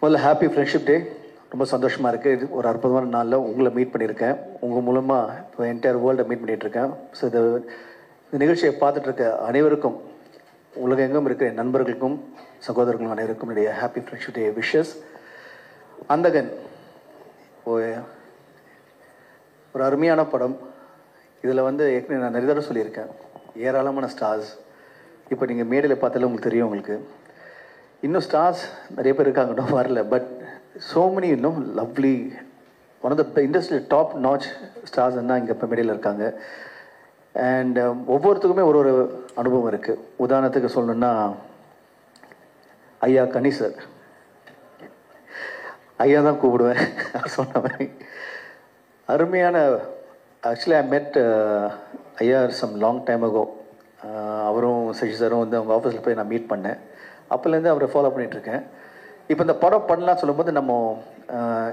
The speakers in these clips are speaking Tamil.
முதல்ல ஹாப்பி ஃப்ரெண்ட்ஷிப் டே. ரொம்ப சந்தோஷமாக இருக்குது. இது ஒரு அற்புதமான நாளில் உங்களை மீட் பண்ணியிருக்கேன். உங்கள் மூலமாக இப்போ என்டையர் வேர்ல்டை மீட் பண்ணிகிட்ருக்கேன். ஸோ இந்த நிகழ்ச்சியை பார்த்துட்ருக்க அனைவருக்கும், உலகெங்கும் இருக்கிற நண்பர்களுக்கும் சகோதரர்களும் அனைவருக்கும் என்னுடைய ஹாப்பி ஃப்ரெண்ட்ஷிப் டே விஷஸ். அந்தகன் ஒரு அருமையான படம். இதில் வந்து ஏற்கனவே நான் நிறைய தடவை சொல்லியிருக்கேன், ஏராளமான ஸ்டார்ஸ். இப்போ நீங்கள் மேடையில் பார்த்தாலும் உங்களுக்கு தெரியும். உங்களுக்கு இன்னும் ஸ்டார்ஸ் நிறைய பேர் இருக்காங்க, இன்னும் வரல. பட் ஸோ மெனி இன்னும் lovely one of the industry top notch stars தான் இங்கே இப்போ மேடையில் இருக்காங்க. அண்ட் ஒவ்வொருத்துக்குமே ஒரு ஒரு அனுபவம் இருக்குது. உதாரணத்துக்கு சொல்லணுன்னா ஐயா கனி சார், ஐயா தான் கூப்பிடுவேன் சொன்ன மாதிரி. அருமையான, ஆக்சுவலி ஐ மெட் ஐயா சம் லாங் டைம் அகோ. அவரும் சசி சாரும் வந்து அவங்க ஆஃபீஸில் போய் நான் மீட் பண்ணேன். அப்போலேருந்து அவரை ஃபாலோ பண்ணிகிட்ருக்கேன். இப்போ இந்த படம் பண்ணலாம் சொல்லும்போது நம்ம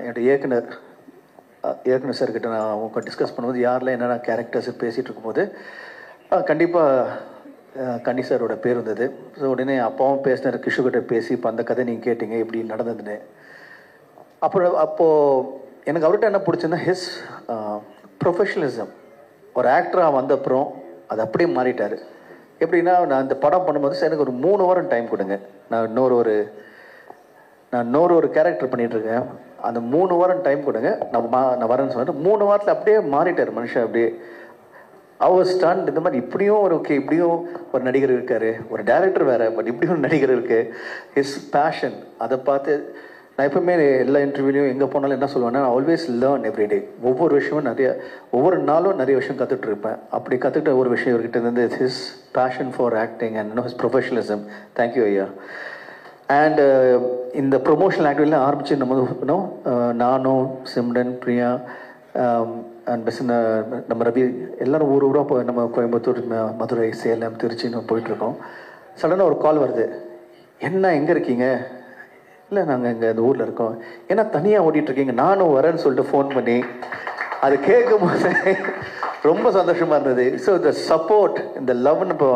என்னுடைய இயக்குனர் சார்கிட்ட நான் அவங்க டிஸ்கஸ் பண்ணும்போது யாரெல்லாம் என்னென்ன கேரக்டர்ஸ் பேசிகிட்டு இருக்கும்போது கண்டிப்பாக கன்னி சாரோட பேர் வந்தது. ஸோ உடனே அப்பாவும் பேசினார், கிஷுக்கிட்ட பேசி இப்போ அந்த கதை நீங்கள் கேட்டீங்க எப்படி நடந்ததுன்னு. அப்போது எனக்கு அவர்கிட்ட என்ன பிடிச்சிருந்தா ஹிஸ் ப்ரொஃபஷனலிசம். ஒரு ஆக்டராக வந்த அப்புறம் அது அப்படியே மாறிட்டார். எப்படின்னா, நான் இந்த படம் பண்ணும்போது சார் எனக்கு ஒரு 3 வாரம் டைம் கொடுங்க, நான் இன்னொரு ஒரு கேரக்டர் பண்ணிகிட்ருக்கேன், அந்த 3 வாரம் டைம் கொடுங்க, நான் வரேன்னு சொல்லிட்டு 3 வாரத்தில் அப்படியே மாறிட்டார் மனுஷன். அப்படியே அவர் ஸ்டாண்ட் இந்த மாதிரி இப்படியும் ஒரு இப்படியும் ஒரு நடிகர் இருக்கார், ஒரு டைரக்டர் வேறு, பட் இப்படியும் ஒரு நடிகர் இருக்குது. ஹிஸ் பேஷன் அதை பார்த்து நான் எப்பவுமே எல்லா இன்டர்வியூலையும் எங்கே போனாலும் என்ன சொல்லுவேன்னா, ஆல்வேஸ் லேர்ன் எவ்ரிடே. ஒவ்வொரு விஷயமும் ஒவ்வொரு நாளும் நிறைய விஷயம் கற்றுட்டு இருப்பேன். அப்படி கற்றுக்கிட்ட ஒரு விஷயம் இவர்கிட்ட இருந்து his passion for acting and his professionalism. Thank you ஐயா. அண்ட் இந்த ப்ரொமோஷனல் ஆக்டிவிட்டிலாம் ஆரம்பித்து நம்ம நானும் சிம்ரன், பிரியா அண்ட் நம்ம ரவி எல்லோரும் ஊராக போய் நம்ம கோயம்புத்தூர், மதுரை, சேலம், திருச்சின்னு போயிட்டுருக்கோம். சடனாக ஒரு கால் வருது, என்ன எங்கே இருக்கீங்க? இல்லை நாங்கள் இங்கே இந்த ஊரில் இருக்கோம். ஏன்னா தனியாக ஓடிட்டுருக்கீங்க, நானும் வரேன்னு சொல்லிட்டு ஃபோன் பண்ணி அது கேட்கும் போது ரொம்ப சந்தோஷமாக இருந்தது. ஸோ இந்த சப்போர்ட், இந்த லவ்னு இப்போ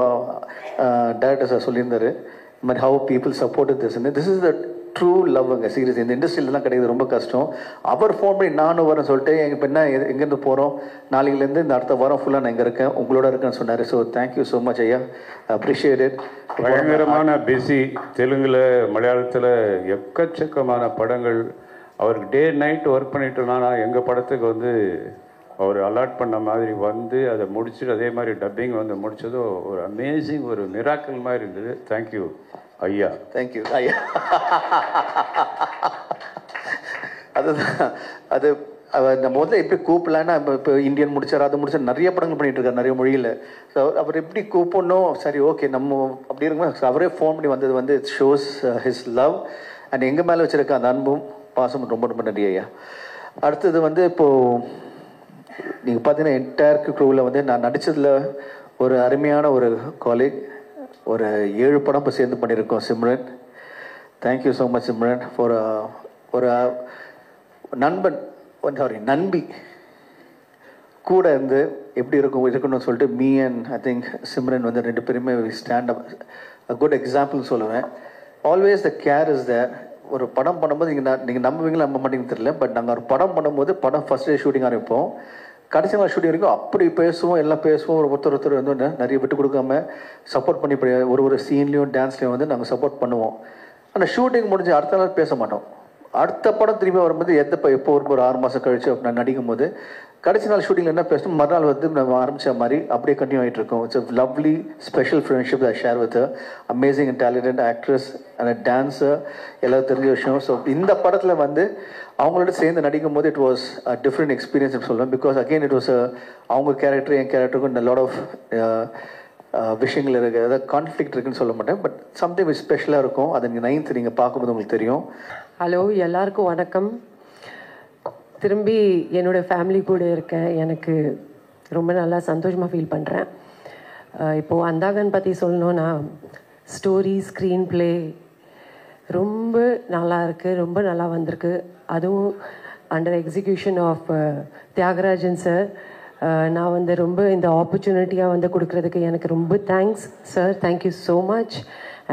டைரக்டர் சார் சொல்லியிருந்தாரு, இந்த மாதிரி how people support this is the true லவ்ங்க. சீரியஸ் இந்த இண்டஸ்ட்ரியிலலாம் கிடையாது, ரொம்ப கஷ்டம். அவர் ஃபோன் பண்ணி நானும் வரேன்னு சொல்லிட்டு இப்போ என்ன எங்கேருந்து போகிறோம், நாளையிலேருந்து இந்த அடுத்த வாரம் ஃபுல்லாக நான் இங்கே இருக்கேன், உங்களோட இருக்கேன்னு சொன்னார். ஸோ தேங்க்யூ ஸோ மச் ஐயா, அப்ரிஷியேட் இட். பயங்கரமான பிஸி. தெலுங்கில், மலையாளத்தில் எக்கச்சக்கமான படங்கள். அவருக்கு டே நைட் ஒர்க் பண்ணிட்டோம்னா எங்கள் படத்துக்கு வந்து அவர் அலாட் பண்ண மாதிரி வந்து அதை முடிச்சுட்டு அதே மாதிரி டப்பிங் வந்து முடிச்சதும் ஒரு அமேசிங், ஒரு மிராக்கிள் மாதிரி இருந்தது. தேங்க்யூ ஐயா. தேங்க்யூ ஐயா. அதுதான் அது நம்ம முதல்ல எப்படி கூப்பிடலான்னா, இப்போ இந்தியன் முடிச்சார், அதை முடிச்சார், நிறைய படங்கள் பண்ணிகிட்டு இருக்காரு நிறைய மொழியில். ஸோ அவர் எப்படி கூப்பிடணும், சரி ஓகே நம்ம அப்படி இருக்கும்போது அவரே ஃபோன் பண்ணி வந்தது வந்து it shows his love and எங்கள் மேலே வச்சுருக்க அந்த அன்பும் பாசமும் ரொம்ப ரொம்ப நன்றி ஐயா. அடுத்தது வந்து இப்போது நீங்கள் பார்த்தீங்கன்னா என்டையர் க்ரூவில் வந்து நான் நடித்ததில் ஒரு அருமையான ஒரு காலேஜ், ஒரு 7 படம் இப்போ சேர்ந்து பண்ணியிருக்கோம். Simran, thank you so much Simran for ஒரு நண்பன், நண்பி கூட இருந்து எப்படி இருக்கணும்னு சொல்லிட்டு me and I think Simran வந்து 2 பேருமே stand up a good example சொல்லுவேன். Always the care is there. ஒரு படம் பண்ணும்போது நீங்கள் நம்புவீங்களா நம்ப மாட்டீங்கன்னு தெரியல, பட் நாங்கள் ஒரு படம் பண்ணும்போது படம் ஃபஸ்ட் டே ஷூட்டிங் ஆரம்பிப்போம், கடைசி நாள் ஷூட்டிங் வரைக்கும் அப்படி பேசுவோம், எல்லாம் பேசுவோம். ஒருத்தர் வந்து நிறைய விட்டு கொடுக்காம சப்போர்ட் பண்ணி ஒரு சீன்லேயும் டான்ஸ்லேயும் வந்து நாங்கள் சப்போர்ட் பண்ணுவோம். ஆனால் ஷூட்டிங் முடிஞ்சு அடுத்த நாள் பேச மாட்டோம். அடுத்த படம் திரும்பி வரும்போது எப்போ ஒரு 6 மாதம் கழிச்சு நான் நடிக்கும் போது கடைசி நாள் ஷூட்டிங்கில் என்ன பேசணும், மறுநாள் வந்து நம்ம ஆரம்பித்த மாதிரி அப்படியே கண்டினியூ ஆகிட்டு இருக்கோம். It's a lovely special friendship I share with amazing and talented actress and dancer, எல்லாரும் தெரிஞ்ச விஷயம். ஸோ இந்த படத்தில் வந்து அவங்களோட சேர்ந்து நடிக்கும் போது it was a different experience சொல்லுவேன். பிகாஸ் அகெயின் இட் வாஸ் அவங்க கேரக்டர் என் கேரக்டருக்கும் லாட் ஆஃப் விஷயங்கள் இருக்குது, அதாவது கான்ஃப்ளிக்ட் இருக்குன்னு சொல்ல மாட்டேன், பட் சம்திங் ஸ்பெஷலாக இருக்கும். அதை நீங்கள் 9th நீங்கள் பார்க்கும்போது உங்களுக்கு தெரியும். ஹலோ, எல்லாருக்கும் வணக்கம். திரும்பி என்னோடய ஃபேமிலி கூட இருக்கேன், எனக்கு ரொம்ப நல்லா சந்தோஷமாக ஃபீல் பண்ணுறேன். இப்போது அந்தாகன் பற்றி சொல்லணுன்னா, ஸ்டோரி, ஸ்க்ரீன் ப்ளே ரொம்ப நல்லா இருக்குது, ரொம்ப நல்லா வந்திருக்கு. அதுவும் under execution of Thiagarajan sir. நான் வந்து ரொம்ப இந்த ஆப்பர்ச்சுனிட்டியாக வந்து கொடுக்குறதுக்கு எனக்கு ரொம்ப thanks sir, thank you so much.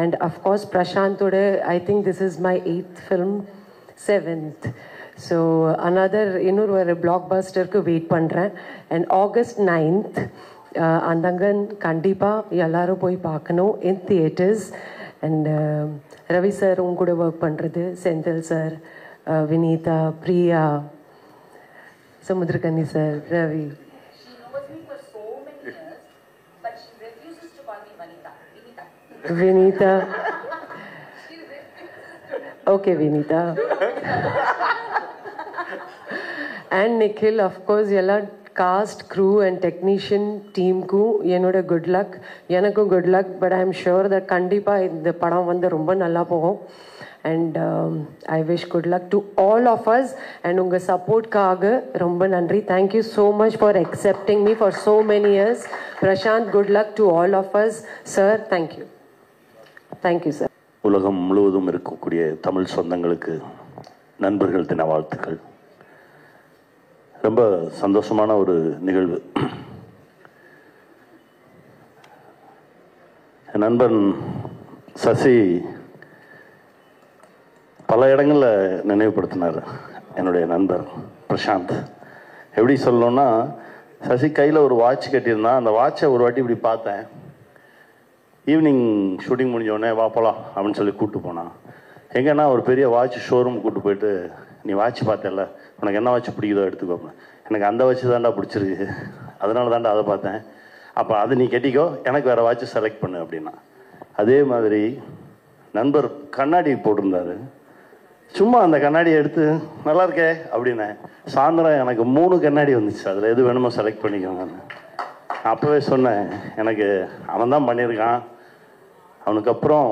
And of course பிரசாந்தோட I think this is my 8th film 7th. So another இன்னொரு பிளாக் பஸ்டருக்கு வெயிட் பண்ணுறேன். அண்ட் August 9th அந்தங்கன் கண்டிப்பாக எல்லாரும் போய் பார்க்கணும் in theatres. And Ravi sir உங்க கூட ஒர்க் பண்ணுறது, Senthil sir, Vineetha, Priya, Samuthirakani sir, Ravi. Vinita. Okay, Vinita. And Nikhil, of course, yella cast, crew and technician team ku enoda good luck. Enakku good luck, but I am sure that kandipa indha padam vanda romba nalla pogum. And I wish good luck to all of us. And unga support kaga romba nandri. Thank you so much for accepting me for so many years. Prashant, good luck to all of us. Sir, thank you. Thank you sir. உலகம் முழுவதும் இருக்கக்கூடிய தமிழ் சொந்தங்களுக்கு நண்பர்கள் தின வாழ்த்துக்கள். ரொம்ப சந்தோஷமான ஒரு நிகழ்வு. என் நண்பன் சசி பல இடங்களில் நினைவுபடுத்தினார். என்னுடைய நண்பர் பிரசாந்த் எப்படி சொல்லணும்னா, சசி கையில் ஒரு வாட்ச் கட்டியிருந்தான். அந்த வாட்சை ஒரு வாட்டி இப்படி பார்த்தேன். ஈவினிங் ஷூட்டிங் முடிஞ்சோடனே வா போகலாம் அப்படின்னு சொல்லி கூப்பிட்டு போனான். எங்கன்னா ஒரு பெரிய வாட்ச் ஷோரூம் கூப்பிட்டு போயிட்டு, நீ வாட்ச் பார்த்தல, உனக்கு என்ன வாட்ச் பிடிக்குதோ எடுத்துக்கோ. எனக்கு அந்த வாட்ச் தாண்டா பிடிச்சிருக்கு, அதனால தாண்டா அதை பார்த்தேன். அப்போ அது நீ கட்டிக்கோ, எனக்கு வேறு வாட்ச் செலக்ட் பண்ணு அப்படின்னா. அதே மாதிரி நண்பர் கண்ணாடி போட்டிருந்தாரு. சும்மா அந்த கண்ணாடியை எடுத்து நல்லா இருக்கே அப்படின்னேன். சாயந்தரம் எனக்கு 3 கண்ணாடி வந்துச்சு. அதில் எது வேணுமோ செலக்ட் பண்ணிக்கோங்க. அப்போவே சொன்னேன், எனக்கு அவன் தான் பண்ணியிருக்கான், அவனுக்கு அப்புறம்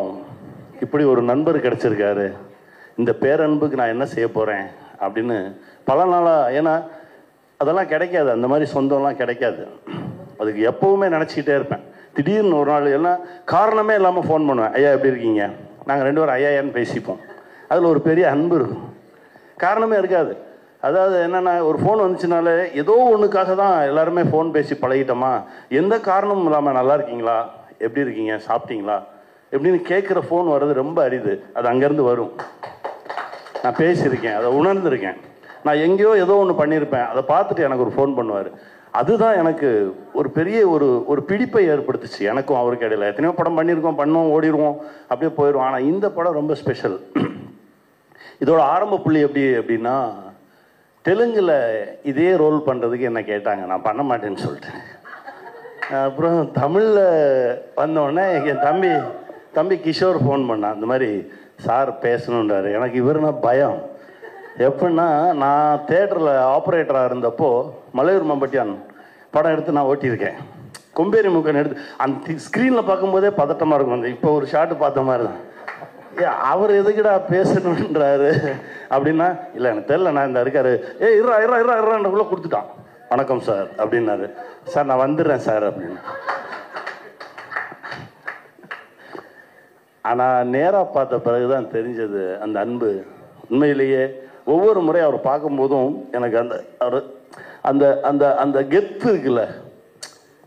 இப்படி ஒரு நண்பர் கிடச்சிருக்காரு, இந்த பேரன்புக்கு நான் என்ன செய்ய போகிறேன் அப்படின்னு பல நாளாக. ஏன்னா அதெல்லாம் கிடைக்காது, அந்த மாதிரி சொந்தம்லாம் கிடைக்காது. அதுக்கு எப்போவுமே நினச்சிக்கிட்டே இருப்பேன். திடீர்னு ஒரு நாள் எல்லாம் காரணமே இல்லாமல் ஃபோன் பண்ணுவேன், ஐயா எப்படி இருக்கீங்க, நாங்கள் 2 பேரும் ஐயான்னு பேசிப்போம். அதில் ஒரு பெரிய அன்பு இருக்கும், காரணமே இருக்காது. அதாவது என்னென்னா, ஒரு ஃபோன் வந்துச்சுனாலே ஏதோ ஒன்றுக்காக தான் எல்லாருமே ஃபோன் பேசி பழகிட்டோமா, எந்த காரணமும் இல்லாமல் நல்லா இருக்கீங்களா, எப்படி இருக்கீங்க, சாப்பிட்டீங்களா எப்படின்னு கேட்குற ஃபோன் வர்றது ரொம்ப அரிது. அது அங்கேருந்து வரும். நான் பேசியிருக்கேன், அதை உணர்ந்திருக்கேன். நான் எங்கேயோ ஏதோ ஒன்று பண்ணியிருப்பேன், அதை பார்த்துட்டு எனக்கு ஒரு ஃபோன் பண்ணுவார். அதுதான் எனக்கு ஒரு பெரிய ஒரு பிடிப்பை ஏற்படுத்துச்சு. எனக்கும் அவருக்கு இடையில எத்தனையோ படம் பண்ணியிருக்கோம், பண்ணோம், ஓடிடுவோம், அப்படியே போயிடுவோம். ஆனால் இந்த படம் ரொம்ப ஸ்பெஷல். இதோட ஆரம்ப புள்ளி அப்படின்னா, தெலுங்கில் இதே ரோல் பண்ணுறதுக்கு என்ன கேட்டாங்க, நான் பண்ண மாட்டேன்னு சொல்லிட்டேன். அப்புறம் தமிழில் வந்தோடனே என் தம்பி கிஷோர் ஃபோன் பண்ணான். இந்த மாதிரி சார் பேசணுன்றாரு. எனக்கு இவருனா பயம். எப்படின்னா, நான் தேட்டரில் ஆப்ரேட்டராக இருந்தப்போ மலையூர் மம்பட்டியான் படம் எடுத்து நான் ஓட்டியிருக்கேன். கொம்பேரி முக்கன் எடுத்து அந்த ஸ்க்ரீனில் பார்க்கும்போதே பதட்டமாக இருக்கும். அந்த இப்போ ஒரு ஷாட்டு பார்த்த மாதிரி தான். அவர் எதுக்குடா பேசணுன்றாரு அப்படின்னா, இல்லை எனக்கு தெரியல, நான் இந்த இருக்காரு, இருறான்றக்குள்ளே கொடுத்துட்டான். வணக்கம் சார் அப்படின்னாரு. சார் நான் வந்துடுறேன் சார் அப்படின்னு. ஆனால் நேராக பார்த்த பிறகுதான் தெரிஞ்சது அந்த அன்பு. உண்மையிலேயே ஒவ்வொரு முறையும் அவர் பார்க்கும்போதும் எனக்கு அந்த கெத்து இருக்குல்ல,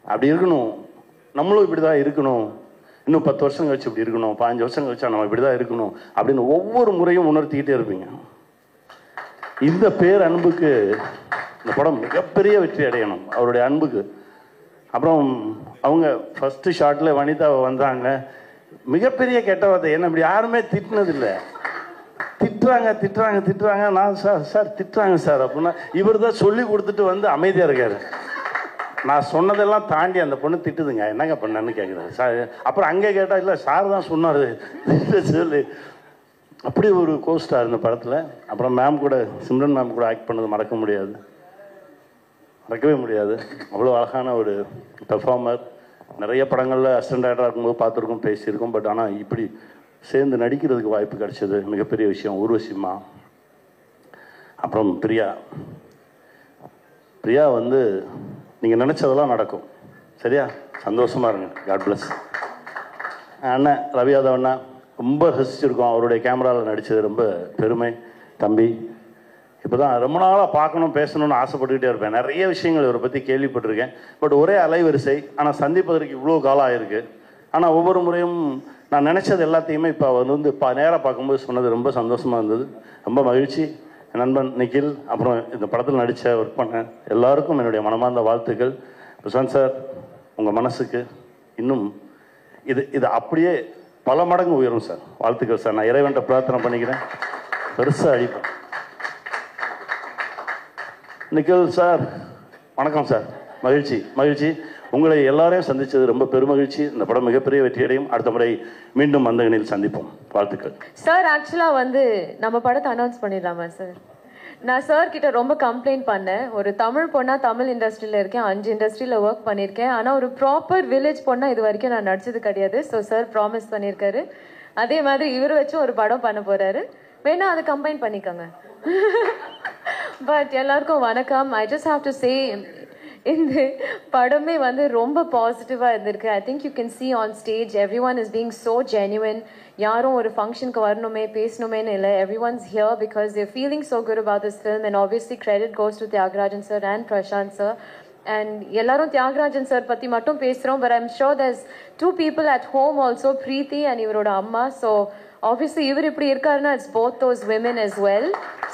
அப்படி இருக்கணும், நம்மளும் இப்படி தான் இருக்கணும், இன்னும் 10 வருஷம் கழிச்சு இப்படி இருக்கணும், 15 வருஷம் கழிச்சா நம்ம இப்படி தான் இருக்கணும் அப்படின்னு ஒவ்வொரு முறையும் உணர்த்திக்கிட்டே இருப்பீங்க. இந்த பேர் அன்புக்கு இந்த படம் மிகப்பெரிய வெற்றி அடையணும், அவருடைய அன்புக்கு. அப்புறம் அவங்க ஃபஸ்ட்டு ஷாட்டில் வனிதாவை வந்தாங்க. மிகப்பெரிய கெட்ட வார்த்தை, என்ன இப்படி யாருமே திட்டினதில்லை. திட்டுறாங்க. நான் சார் திட்டுறாங்க சார் அப்படின்னா, இவர் தான் சொல்லி கொடுத்துட்டு வந்து அமைதியாக இருக்காரு. நான் சொன்னதெல்லாம் தாண்டி அந்த பொண்ணு திட்டுதுங்க, என்னங்க பண்ணேன்னு கேட்குறாரு சார். அப்புறம் அங்கே கேட்டால், இல்லை சார் தான் சொன்னார் சொல்லி. அப்படி ஒரு கோஸ்டார் இந்த படத்தில். அப்புறம் மேம் கூட, சிம்ரன் மேம் கூட ஆக்ட் பண்ணது மறக்கவே முடியாது. அவ்வளோ அழகான ஒரு பெர்ஃபார்மர். நிறைய படங்களில் அசிஸ்டன்ட் டைரக்டராக இருக்கும்போது பார்த்துருக்கோம், பேசியிருக்கோம். பட் ஆனால் இப்படி சேர்ந்து நடிக்கிறதுக்கு வாய்ப்பு கிடைச்சது மிகப்பெரிய விஷயம். ஊர்வசிமா, அப்புறம் பிரியா வந்து நீங்கள் நினச்சதெல்லாம் நடக்கும், சரியா? சந்தோஷமாக இருங்க. God bless. அண்ணன் ரவி யாதவ் அண்ணா ரொம்ப ரசிச்சிருக்கோம், அவருடைய கேமராவில் நடித்தது ரொம்ப பெருமை. தம்பி இப்போ தான் ரொம்ப நாளாக பார்க்கணும், பேசணும்னு ஆசைப்பட்டுக்கிட்டே இருப்பேன். நிறைய விஷயங்கள் இவரை பற்றி கேள்விப்பட்டிருக்கேன், பட் ஒரே அலைவரிசை. ஆனால் சந்திப்பதற்கு இவ்வளோ காலம் ஆகிருக்கு. ஆனால் ஒவ்வொரு முறையும் நான் நினச்சது எல்லாத்தையுமே இப்போ அவர் வந்து நேராக பார்க்கும்போது சொன்னது ரொம்ப சந்தோஷமாக இருந்தது. ரொம்ப மகிழ்ச்சி. என் நண்பன் நிகில், அப்புறம் இந்த படத்தில் நடித்த ஒர்க் பண்ண எல்லாருக்கும் என்னுடைய மனமார்ந்த வாழ்த்துக்கள். பிரசாந்த் சார், உங்கள் மனசுக்கு இன்னும் இது அப்படியே பல மடங்கு உயரும் சார். வாழ்த்துக்கள் சார். நான் இறைவன்ட்ட பிரார்த்தனை பண்ணிக்கிறேன், பெருசாக அடிப்பேன். நிகில் சார், வணக்கம் சார். மகிழ்ச்சி. உங்களை எல்லாரையும் சந்தித்தது ரொம்ப பெருமகிழ்ச்சி. இந்த படம் மிகப்பெரிய வெற்றியடையும். அடுத்த முறை மீண்டும் மந்தகனில் சந்திப்போம். வாழ்த்துக்கள் சார். ஆக்சுவலாக வந்து நம்ம படத்தை அனௌன்ஸ் பண்ணிடலாமா சார்? நான் சார் கிட்ட ரொம்ப கம்ப்ளைண்ட் பண்ணேன். ஒரு தமிழ் பொண்ணா தமிழ் இண்டஸ்ட்ரியில் இருக்கேன், 5 இண்டஸ்ட்ரியில் ஒர்க் பண்ணியிருக்கேன். ஆனால் ஒரு ப்ராப்பர் வில்லேஜ் பொண்ணா இது வரைக்கும் நான் நடிச்சது கிடையாது. ஸோ சார் ப்ராமிஸ் பண்ணியிருக்காரு. அதே மாதிரி இவர் வச்சும் ஒரு படம் பண்ண போறாரு. வேணா அதை கம்பைன் பண்ணிக்கோங்க. பட் எல்லாருக்கும் வணக்கம். I just have to say, இந்த படமே வந்து ரொம்ப பாசிட்டிவாக இருந்திருக்கு. I think you can see on stage everyone is being so genuine. யாரும் ஒரு ஃபங்க்ஷனுக்கு வரணுமே பேசணுமேன்னு இல்லை. Everyone's here because they're feeling so good about this film. And obviously credit goes to Thiagarajan sir and Prashanth sir. And எல்லாரும் தியாகராஜன் சார் பற்றி மட்டும் பேசுகிறோம். But I'm sure there's 2 people at home also, Preethi and இவரோட அம்மா. ஸோ ஆப்வியஸ்லி இவர் இப்படி இருக்காருன்னா it's both those women as well.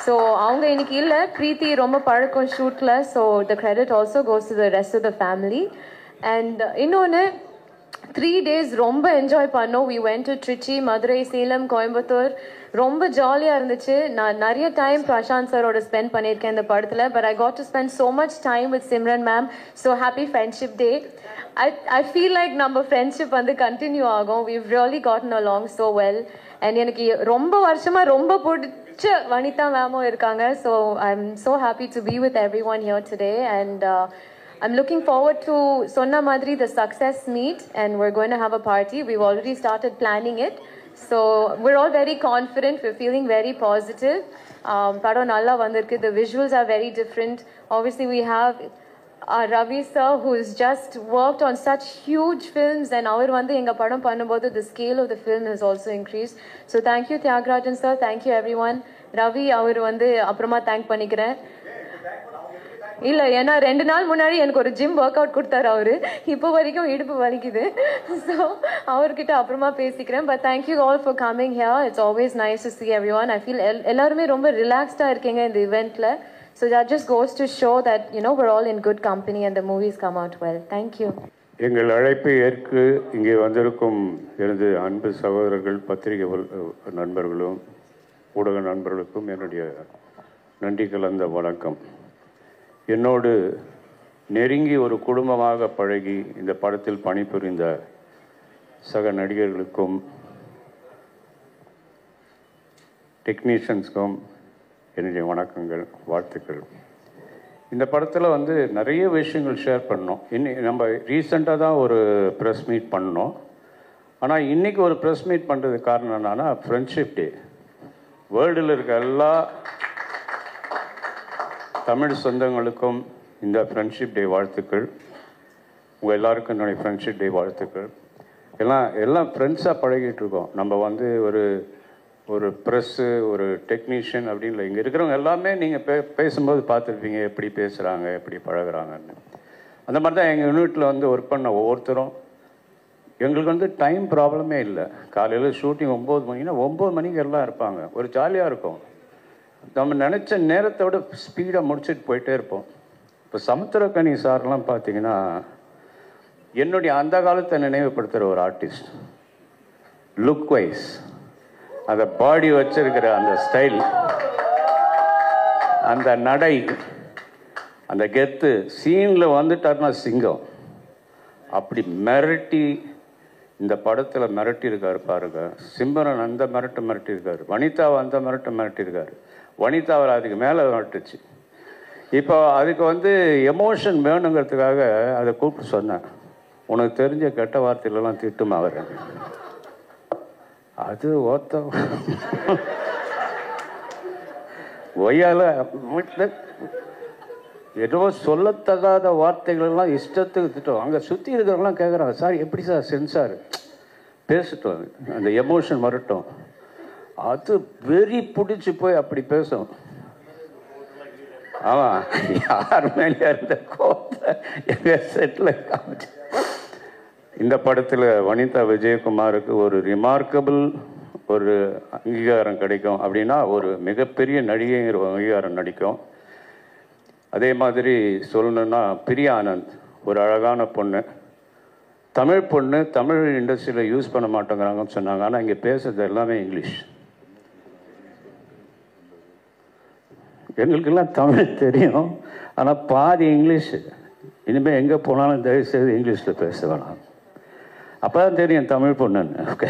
So அவங்க இன்னைக்கு இல்லை, பிரீத்தி ரொம்ப பழக்கம் ஷூட்டில். So the credit also goes to the rest of the family. And இன்னொன்று 3 days ரொம்ப என்ஜாய் பண்ணோம். We went to Trichy, Madurai, Salem, Coimbatore. ரொம்ப ஜாலியாக இருந்துச்சு. நான் நிறைய டைம் பிரசாந்த் சாரோட ஸ்பெண்ட் பண்ணியிருக்கேன் இந்த படத்தில். But I got to spend so much time with Simran ma'am. So happy friendship day. I feel like நம்ம ஃப்ரெண்ட்ஷிப் வந்து கண்டினியூ ஆகும். we've really gotten along so well. And எனக்கு ரொம்ப வருஷமாக ரொம்ப பிடிச்ச வனிதா மேமும் இருக்காங்க. So I'm so happy to be with every one here today. And I'm looking forward to Sonna Madri, the success meet, and we're going to have a party. We've already started planning it. So we're all very confident. We're feeling very positive. Padam nalla vandirukku. The visuals are very different. Obviously, we have Ravi sir, who's just worked on such huge films, and our vandu enga padam pannumbodhu the scale of the film has also increased. So thank you Tyagarajan sir, thank you everyone. Ravi அவர் வந்து அப்புறமா தேங்க் பண்ணிக்கிறேன். இல்லை, ஏன்னா 2 நாள் முன்னாடி எனக்கு ஒரு ஜிம் ஒர்க் அவுட் கொடுத்தாரு அவரு. இப்போ வரைக்கும் இடுப்பு வலிக்குது. ஸோ அவர்கிட்ட அப்புறமா பேசிக்கிறேன். But thank you all for coming here. It's always nice to see everyone. I feel எல்லாருமே ரொம்ப ரிலாக்ஸ்டாக இருக்கீங்க இந்த இவெண்ட்டில். So that just goes to show that we're all in good company and the movies come out well. Thank you. எங்கள் அழைப்பை ஏற்று இங்கே வந்திருக்கும் எனது அன்பு சகோதரர்கள், பத்திரிகை நண்பர்களும் ஊடக நண்பர்களுக்கும் என்னுடைய நன்றி கலந்த வணக்கம். என்னோடு நெருங்கி ஒரு குடும்பமாக பழகி இந்த படத்தில் பணிபுரிந்த சக நடிகர்களுக்கும் டெக்னீஷியன்ஸ்க்கும் என்னுடைய வணக்கங்கள், வாழ்த்துக்கள். இந்த படத்தில் வந்து நிறைய விஷயங்கள் ஷேர் பண்ணோம். நம்ம ரீசெண்டாக தான் ஒரு ப்ரெஸ் மீட் பண்ணோம். ஆனால் இன்றைக்கி ஒரு ப்ரெஸ் மீட் பண்ணுறதுக்கு காரணம் என்னன்னா, ஃப்ரெண்ட்ஷிப் டே. வேர்ல்டில் இருக்க எல்லா தமிழ் சொந்தங்களுக்கும் இந்த ஃப்ரெண்ட்ஷிப் டே வாழ்த்துக்கள். உங்கள் எல்லாருக்கும் என்னுடைய ஃப்ரெண்ட்ஷிப் டே வாழ்த்துக்கள். எல்லாம் ஃப்ரெண்ட்ஸாக பழகிட்டு இருக்கோம். நம்ம வந்து ஒரு ப்ரெஸ்ஸு, ஒரு டெக்னீஷியன் அப்படின்னு இல்லை. இங்கே இருக்கிறவங்க எல்லாமே நீங்கள் பேசும்போது பார்த்துருப்பீங்க எப்படி பேசுகிறாங்க, எப்படி பழகுறாங்கன்னு. அந்த மாதிரி தான் எங்கள் யூனிட்டில் வந்து ஒர்க் பண்ண ஒவ்வொருத்தரும். எங்களுக்கு வந்து டைம் ப்ராப்ளமே இல்லை. காலையில் ஷூட்டிங் 9 மணின்னா 9 மணிக்கு எல்லாம் இருப்பாங்க. ஒரு ஜாலியாக இருக்கும். நம்ம நினச்ச நேரத்தை விட ஸ்பீடாக முடிச்சுட்டு போயிட்டே இருப்போம். இப்போ சமுத்திரக்கனி சார்லாம் பார்த்தீங்கன்னா என்னுடைய அந்த காலத்தை நினைவுபடுத்துகிற ஒரு ஆர்டிஸ்ட். லுக் வைஸ், அந்த பாடி வச்சிருக்கிற அந்த ஸ்டைல், அந்த நடை, அந்த கெத்து, சீனில் வந்துட்டார்னா சிங்கம். அப்படி மிரட்டி இந்த படத்தில் மிரட்டி இருக்காரு பாருங்க. சிம்ரன் அந்த மிரட்டி இருக்காரு. வனிதாவை அந்த மிரட்டி இருக்காரு. வனிதாவில் அதுக்கு மேலே மிரட்டுச்சு. இப்போ அதுக்கு வந்து எமோஷன் வேணுங்கிறதுக்காக அதை கூப்பிட்டு சொன்னேன். உனக்கு தெரிஞ்ச கெட்ட வார்த்தையிலலாம் திட்டுமா வரேன். அது ஓத்த ஒய்யால ஏதோ சொல்லத்தகாத வார்த்தைகளெல்லாம் இஷ்டத்துக்கு திட்டம். அங்கே சுற்றி இருக்கிறவங்களாம் கேட்குறாங்க, சார் எப்படி சார் சென்சார் பேசிட்டோம், அந்த எமோஷன் வரட்டும். அது வெறி பிடிச்சி போய் அப்படி பேசும். ஆமாம், யார் மேலே இருந்த கோபத்தை எங்கள் செட்டில் காமிச்சு இந்த படத்தில் வனிதா விஜயகுமாருக்கு ஒரு ரிமார்க்கபிள் ஒரு அங்கீகாரம் கிடைக்கும் அப்படின்னா ஒரு மிகப்பெரிய நடிகைங்கிற ஒரு அங்கீகாரம் நடிக்கும். அதே மாதிரி சொல்லணுன்னா பிரியா ஆனந்த் ஒரு அழகான பொண்ணு, தமிழ் பொண்ணு, தமிழ் இண்டஸ்ட்ரியில் யூஸ் பண்ண மாட்டேங்கிறாங்கன்னு சொன்னாங்க. ஆனால் இங்கே பேசுறது எல்லாமே இங்கிலீஷ். எங்களுக்கெல்லாம் தமிழ் தெரியும், ஆனால் பாதி இங்கிலீஷு. இனிமேல் எங்கே போனாலும் தயவுசெய்து இங்கிலீஷில் பேச வேணாம், அப்போ தான் தெரியும் தமிழ் பொண்ணுன்னு. ஓகே,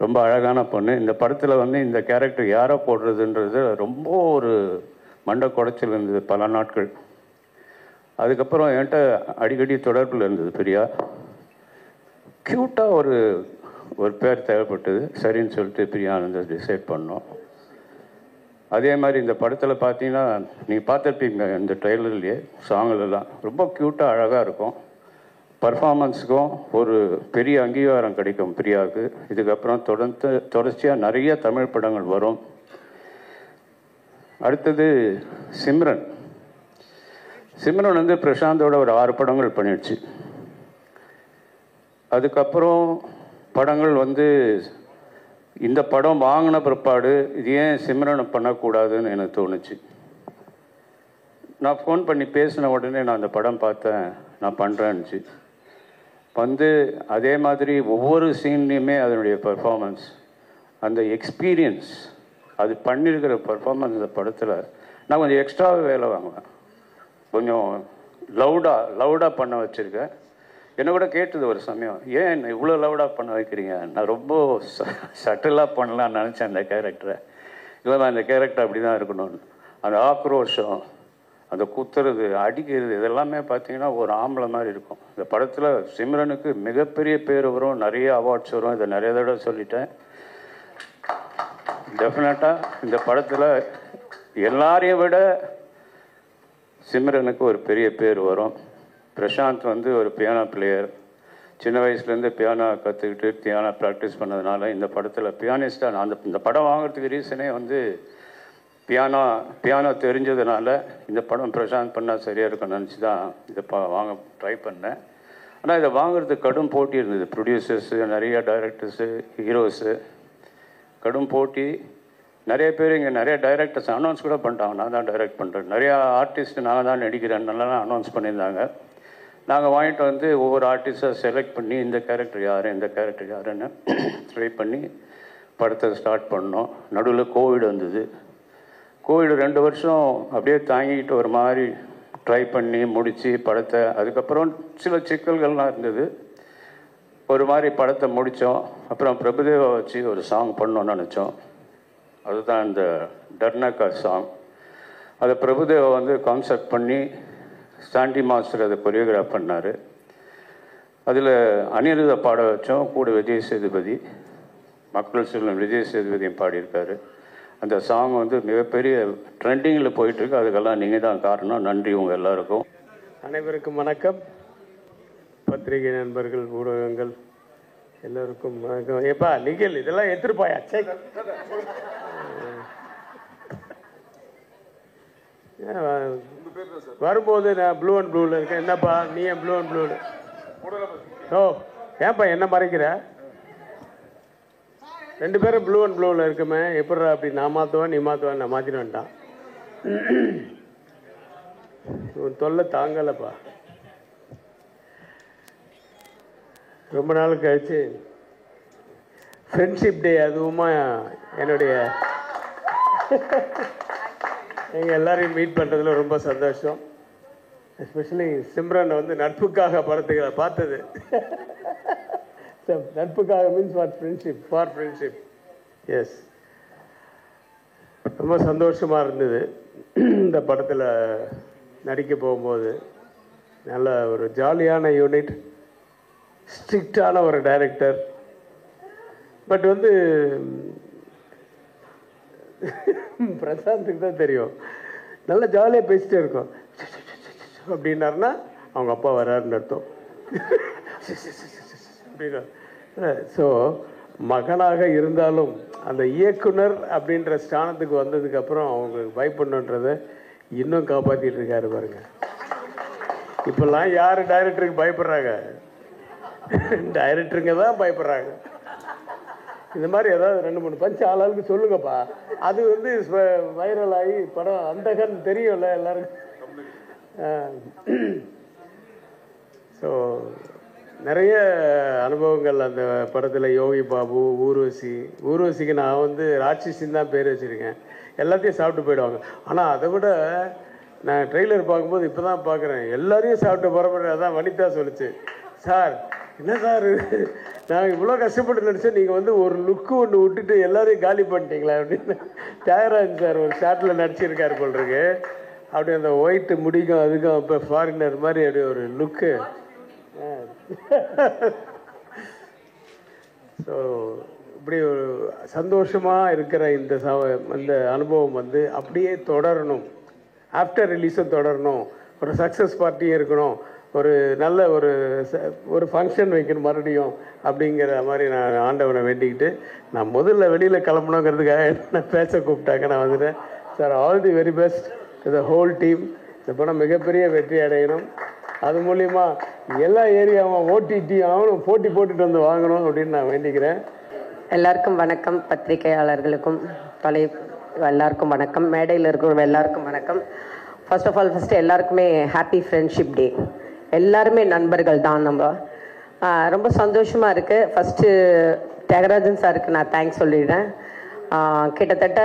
ரொம்ப அழகான பொண்ணு. இந்த படத்தில் வந்து இந்த கேரக்டர் யாரை போடுறதுன்றது ரொம்ப ஒரு மண்டை குடைச்சல் இருந்தது பல நாட்கள். அதுக்கப்புறம் என்கிட்ட அடிக்கடி தொடர்பில் இருந்தது பிரியா. க்யூட்டாக ஒரு பேர் தேவைப்பட்டது. சரின்னு சொல்லிட்டு பிரியா ஆனந்த் டிசைட் பண்ணோம். அதே மாதிரி இந்த படத்தில் பார்த்தீங்கன்னா நீங்கள் பார்த்துருப்பீங்க இந்த ட்ரெய்லர்லேயே சாங்கிலெல்லாம் ரொம்ப க்யூட்டாக அழகாக இருக்கும். பர்ஃபார்மன்ஸுக்கும் ஒரு பெரிய அங்கீகாரம் கிடைக்கும் பிரியாவுக்கு. இதுக்கப்புறம் தொடர்ச்சியாக நிறைய தமிழ் படங்கள் வரும். அடுத்தது சிம்ரன். சிம்ரன் வந்து பிரசாந்தோட ஒரு 6 படங்கள் பண்ணிடுச்சு. அதுக்கப்புறம் படங்கள் வந்து இந்த படம் வாங்கின பிற்பாடு இது ஏன் சிம்ரனை பண்ணக்கூடாதுன்னு எனக்கு தோணுச்சு. நான் ஃபோன் பண்ணி பேசின உடனே நான் அந்த படம் பார்த்தேன், நான் பண்ணுறேன்னுச்சு. வந்து அதே மாதிரி ஒவ்வொரு சீன்லேயுமே அதனுடைய பர்ஃபார்மன்ஸ், அந்த எக்ஸ்பீரியன்ஸ், அது பண்ணியிருக்கிற பர்ஃபார்மன்ஸ் இந்த படத்தில் நான் கொஞ்சம் எக்ஸ்ட்ராவே வேலை வாங்குவேன். கொஞ்சம் லவுடாக பண்ண வச்சுருக்கேன். என்னை கூட கேட்டது ஒரு சமயம், ஏன் இவ்வளோ லவுடாக பண்ண வைக்கிறீங்க? நான் ரொம்ப சட்டிலாக பண்ணலான்னு நினச்சேன் அந்த கேரக்டரை. இல்லை, அந்த கேரக்டர் அப்படி தான் இருக்கணும்னு. அந்த ஆக்ரோஷம், அந்த குத்துறது, அடிக்கிறது, இதெல்லாமே பார்த்தீங்கன்னா ஒரு ஆம்பளை மாதிரி இருக்கும். இந்த படத்தில் சிம்ரனுக்கு மிகப்பெரிய பேர் வரும், நிறைய அவார்ட்ஸ் வரும். இதை நிறைய தடவை சொல்லிட்டேன். டெஃபினட்டாக இந்த படத்தில் எல்லாரையும் விட சிம்ரனுக்கு ஒரு பெரிய பேர் வரும். பிரசாந்த் வந்து ஒரு பியானோ பிளேயர். சின்ன வயசுலேருந்து பியானோ கற்றுக்கிட்டு பியானோ ப்ராக்டிஸ் பண்ணதுனால இந்த படத்தில் பியானிஸ்டாக நான் இந்த படம் வாங்குறதுக்கு ரீசனே வந்து பியானோ தெரிஞ்சதுனால இந்த படம் பிரசாந்த் பண்ணால் சரியாக இருக்கும்னு நினச்சி தான் இதை வாங்க ட்ரை பண்ணேன். ஆனால் இதை வாங்குறதுக்கு கடும் போட்டி இருந்தது. ப்ரொடியூசர்ஸு, நிறைய டைரக்டர்ஸு, ஹீரோஸு, கடும் போட்டி. நிறைய பேர் இங்கே நிறைய டைரக்டர்ஸ் அனௌன்ஸ் கூட பண்ணிட்டாங்க, நான் தான் டைரக்ட் பண்ணுறேன். நிறையா ஆர்டிஸ்ட் நான் தான் நடிக்கிறேன் நல்லா அனௌன்ஸ் பண்ணியிருந்தாங்க. நாங்கள் வாங்கிட்டு வந்து ஒவ்வொரு ஆர்டிஸ்டாக செலக்ட் பண்ணி இந்த கேரக்டர் யார், இந்த கேரக்டர் யாருன்னு ட்ரை பண்ணி படத்தை ஸ்டார்ட் பண்ணோம். நடுவில் கோவிட் வந்தது. கோவிட் 2 வருஷம் அப்படியே தாங்கிக்கிட்டு ஒரு மாதிரி ட்ரை பண்ணி முடித்து படத்தை, அதுக்கப்புறம் சில சிக்கல்கள்லாம் இருந்தது. ஒரு மாதிரி படத்தை முடித்தோம். அப்புறம் பிரபுதேவா வச்சு ஒரு சாங் பண்ணோன்னு நினச்சோம். அதுதான் இந்த டர்னக்கா சாங். அதை பிரபுதேவா வந்து கான்செப்ட் பண்ணி சாண்டி மாஸ்டர் அதை கொரியோகிராஃப் பண்ணார். அதில் அனிருத்தை பாட வச்சோம், கூட விஜய் சேதுபதி, மக்கள் செல்வம் விஜய் சேதுபதியும் பாடியிருக்காரு. அந்த சாங் வந்து மிகப்பெரிய ட்ரெண்டிங்கில் போயிட்டுருக்கு. அதுக்கெல்லாம் நீங்கள் தான் காரணம். நன்றி உங்கள் எல்லாருக்கும். அனைவருக்கும் வணக்கம். பத்திரிகை நண்பர்கள், ஊடகங்கள் எல்லோருக்கும் வணக்கம். ஏப்பா நிகழ் இதெல்லாம் எடுத்துருப்பாயா? வரும்போது நான் ப்ளூ அண்ட் ப்ளூவில் இருக்கேன். என்னப்பா நீ ஏன் ப்ளூ அண்ட் ப்ளூவில்? ஓ ஏன்ப்பா என்ன மறைக்கிற? 2 பேரும் ப்ளூ அண்ட் ப்ளூவில் இருக்குமே, எப்பட்றா அப்படி? நான் மாற்றுவேன், நீ மாற்றுவேன், நான் மாற்றிட்டு வந்துட்டான். உன் தொல்லை தாங்கலப்பா. ரொம்ப நாள் கழிச்சு ஃப்ரெண்ட்ஷிப் டே, அதுவுமா என்னுடைய எங்கள் எல்லாரையும் மீட் பண்ணுறதுல ரொம்ப சந்தோஷம். எஸ்பெஷலி சிம்ரன் வந்து நட்புக்காக படத்துக்கு பார்த்தது. நட்புக்காக மீன்ஸ் ஃபார் ஃப்ரெண்ட்ஷிப். எஸ், ரொம்ப சந்தோஷமாக இருந்தது இந்த படத்தில் நடிக்க போகும்போது. நல்ல ஒரு ஜாலியான யூனிட், ஸ்ட்ரிக்டான ஒரு டைரக்டர். பட் வந்து பிரசாந்துக்கு தான் தெரியும், நல்லா ஜாலியாக பேசிட்டே இருக்கோம். அப்படின்னாருன்னா அவங்க அப்பா வராருன்னு அர்த்தம். அப்படின்னா ஸோ மகனாக இருந்தாலும் அந்த இயக்குனர் அப்படின்ற ஸ்தானத்துக்கு வந்ததுக்கப்புறம் அவங்களுக்கு பயப்படணுன்றதை இன்னும் காப்பாற்றிட்டு இருக்காரு பாருங்க. இப்போல்லாம் யார் டைரக்டருக்கு பயப்படுறாங்க? டைரக்டருங்க தான் பயப்படுறாங்க. இந்த மாதிரி ஏதாவது 2-3 பஞ்சு ஆளாளுக்கு சொல்லுங்கப்பா. அது வந்து வைரல் ஆகி படம் அந்தகன் தெரியும்ல எல்லாருக்கும். ஸோ நிறைய அனுபவங்கள் அந்த படத்தில். யோகி பாபு, ஊர்வசிக்கு நான் வந்து ராட்சசின்னு தான் பேர் வச்சுருக்கேன். எல்லாத்தையும் சாப்பிட்டு போயிடுவாங்க. ஆனால் அதை விட நான் ட்ரெய்லர் பார்க்கும்போது இப்போ தான் பார்க்குறேன், எல்லாரையும் சாப்பிட்டு பரம்பரை. அதான் வனிதா சொல்லிச்சு, சார் என்ன சார் நான் இவ்வளோ கஷ்டப்பட்டு நடித்தேன், நீங்கள் வந்து ஒரு லுக்கு ஒன்று விட்டுட்டு எல்லாரையும் காலி பண்ணிட்டீங்களா அப்படின்னு. தியாகராஜன் சார் ஒரு ஷாட்டில் நடிச்சிருக்காரு போல் இருக்கு. அப்படி அந்த ஒயிட்டு முடிக்கும் அதுக்கும் இப்போ ஃபாரினர் மாதிரி அப்படி ஒரு லுக்கு. ஸோ இப்படி ஒரு சந்தோஷமாக இருக்கிற இந்த அனுபவம் வந்து அப்படியே தொடரணும். ஆஃப்டர் ரிலீஸும் தொடரணும். ஒரு சக்ஸஸ் பார்ட்டியும் இருக்கணும். ஒரு நல்ல ஒரு ஃபங்க்ஷன் வைக்கணும் மறுபடியும் அப்படிங்கிற மாதிரி நான் ஆண்டவனை வேண்டிக்கிட்டு, நான் முதல்ல வெளியில் கிளம்பணுங்கிறதுக்காக என்ன பேச கூப்பிட்டாங்க. நான் வந்துட்டேன். Sir, all the very best to the whole team. இந்த படம் மிகப்பெரிய வெற்றி அடையணும். அது மூலிமா எல்லா ஏரியாவும் ஓடிடி அவனும் போட்டி போட்டுட்டு வந்து வாங்கணும் அப்படின்னு நான் வேண்டிக்கிறேன். எல்லாருக்கும் வணக்கம். பத்திரிகையாளர்களுக்கும் எல்லாருக்கும் வணக்கம். மேடையில் இருக்கிற எல்லாருக்கும் வணக்கம். ஃபர்ஸ்ட் ஆஃப் ஆல் எல்லாருக்குமே ஹாப்பி ஃப்ரெண்ட்ஷிப் டே. எல்லாருமே நண்பர்கள் தான். நம்ம ரொம்ப சந்தோஷமாக இருக்குது. ஃபஸ்ட்டு தியாகராஜன் சாருக்கு நான் தேங்க்ஸ் சொல்லிடுறேன். கிட்டத்தட்ட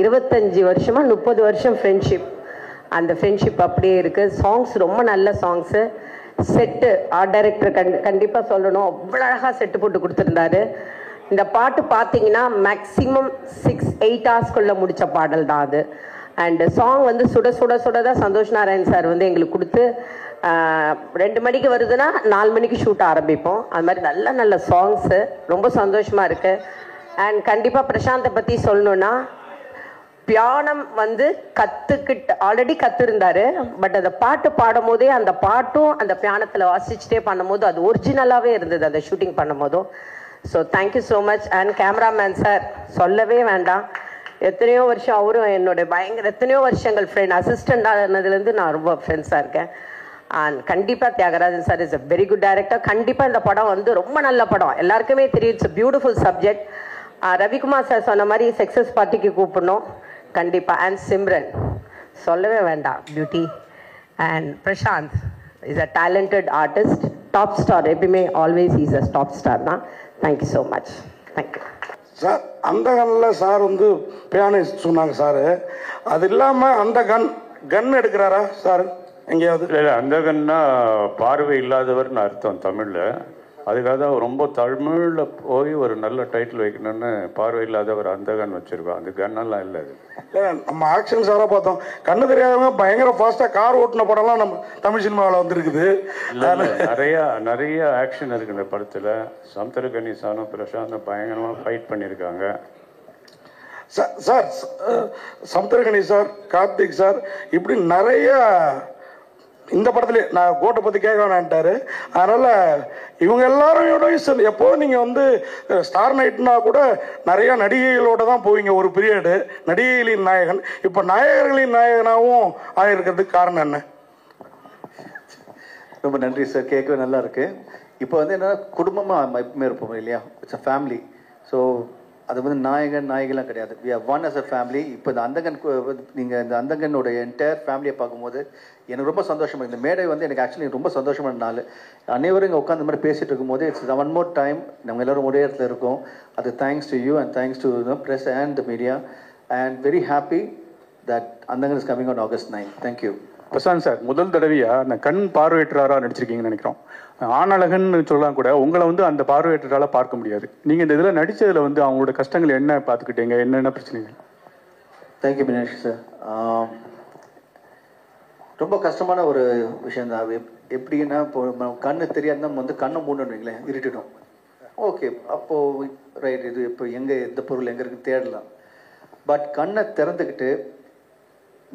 25 வருஷமா 30 வருஷம் ஃப்ரெண்ட்ஷிப். அந்த ஃப்ரெண்ட்ஷிப் அப்படியே இருக்குது. சாங்ஸ் ரொம்ப நல்ல சாங்ஸு. செட்டு ஆர்ட் டைரக்டர் கண்டிப்பாக சொல்லணும், அவ்வளோ அழகாக செட்டு போட்டு கொடுத்துருந்தாரு. இந்த பாட்டு பார்த்தீங்கன்னா மேக்ஸிமம் 6-8 ஹவர்ஸ்க்குள்ளே முடித்த பாடல் தான் அது. அண்டு சாங் வந்து சுட சுட சுட தான் சந்தோஷ் நாராயண் சார் வந்து எங்களுக்கு கொடுத்து 2 மணிக்கு வருதுன்னா 4 மணிக்கு ஷூட் ஆரம்பிப்போம். அது மாதிரி நல்ல நல்ல சாங்ஸு. ரொம்ப சந்தோஷமாக இருக்குது. அண்ட் கண்டிப்பாக பிரசாந்தை பற்றி சொல்லணுன்னா, பியானம் வந்து ஆல்ரெடி கற்றுருந்தாரு. பட் அந்த பாட்டு பாடும் போதே அந்த பாட்டும் அந்த பியானத்தில் வாசிச்சுட்டே பண்ணும்போது அது ஒரிஜினலாகவே இருந்தது அந்த ஷூட்டிங் பண்ணும் போதும். So thank you so much. And cameraman sir சொல்லவே வேண்டாம். எத்தனையோ வருஷம் அவரும் என்னோட எத்தனையோ வருஷங்கள் ஃப்ரெண்ட். அசிஸ்டண்ட் ஆனதுலேருந்து நான் ரொம்ப ஃப்ரெண்ட்ஸாக இருக்கேன். அண்ட் கண்டிப்பாக Thiagarajan sir is a very good director. கண்டிப்பாக இந்த படம் வந்து ரொம்ப நல்ல படம். எல்லாருக்குமே தெரியும், it's beautiful subject. Ravikumar sir சொன்ன மாதிரி சக்ஸஸ் பார்ட்டிக்கு கூப்பிடணும் கண்டிப்பாக. அண்ட் சிம்ரன் சொல்லவே வேண்டாம், beauty. And Prashanth is a talented artist, top star. எப்பயுமே always is a top star தான். Thank you so much. Thank you sir. அந்த கன்னில் சார் வந்து பியானிஸ்ட் சொன்னாங்க சார். அது இல்லாமல் அந்த கன் எடுக்கிறாரா சார் எங்கேயாவது? இல்லை, அந்த கன்னா பார்வை இல்லாதவர்னு அர்த்தம் தமிழில். அதுக்காக தான் ரொம்ப தமிழில் போய் ஒரு நல்ல டைட்டில் வைக்கணும்னு பார்வை இல்லாதவர் அந்த கன் வச்சுருக்கோம். அந்த கன்னெல்லாம் இல்லை. இல்லை, நம்ம ஆக்ஷன் சாராக பார்த்தோம். கண்ணு தெரியாதவங்க பயங்கர ஃபாஸ்ட்டாக கார் ஓட்டின படம்லாம் நம்ம தமிழ் சினிமாவில் வந்துருக்குது. நிறைய ஆக்ஷன் இருக்குது இந்த படத்தில். சமுத்திரக்கனி சாரும் பிரசாந்தும் பயங்கரமாக ஃபைட் பண்ணியிருக்காங்க. Sir, Samuthirakani sir, Karthik sir, இப்படி நிறைய இந்த படத்துல நான் கோட்டை பற்றி கேட்க வேணான்ட்டாரு. அதனால் இவங்க எல்லாரும் எப்போதும் நீங்கள் வந்து ஸ்டார் நைட்னா கூட நிறையா நடிகைகளோட தான் போவீங்க ஒரு பீரியடு. நடிகைகளின் நாயகன், இப்போ நாயகர்களின் நாயகனாகவும் ஆகிருக்கிறதுக்கு காரணம் என்ன? ரொம்ப நன்றி சார், கேட்கவே நல்லா இருக்கு. இப்போ வந்து என்ன, குடும்பமாக எப்பவுமே இருப்போம் இல்லையா, இட்ஸ் அ ஃபேமிலி. ஸோ அது வந்து நாயகன்லாம் கிடையாது. We are one as a family. இப்போ இந்த அந்தகன், நீங்கள் இந்த அந்தகனோட என்டையர் ஃபேமிலியை பார்க்கும்போது எனக்கு ரொம்ப சந்தோஷமாக. இந்த மேடை வந்து எனக்கு ஆக்சுவலி ரொம்ப சந்தோஷமான நாள். அனைவரும் இங்கே உட்காந்து மாதிரி பேசிகிட்டு இருக்கும்போது இட்ஸ் ஒன் மோர் டைம் நம்ம எல்லோரும் ஒரே இடத்துல இருக்கோம். அது thanks to you and thanks to press and the media. And very happy that Andhagan is coming on August 9. Thank you. Prashanth sir, முதல் தடவையாக அந்த கண் பார்வையற்றராக நடிச்சிருக்கீங்கன்னு நினைக்கிறோம். ஆனழகன்னு சொல்லலாம் கூட, உங்களை வந்து அந்த பார்வையற்றால பார்க்க முடியாது. நீங்கள் இந்த இதில் நடித்ததில் வந்து அவங்களோட கஷ்டங்கள் என்ன பார்த்துக்கிட்டீங்க, என்னென்ன பிரச்சனைகள்? Thank you Minesh sir. ரொம்ப கஷ்டமான ஒரு விஷயம் தான். எப்படின்னா, இப்போ கண்ணு தெரியாது, நம்ம வந்து கண்ணை மூடணும் வைங்களேன், இருட்டிடும். ஓகே, அப்போது ரைட், இது இப்போ எந்த பொருள் எங்கே இருக்குன்னு தேடலாம். பட் கண்ணை திறந்துக்கிட்டு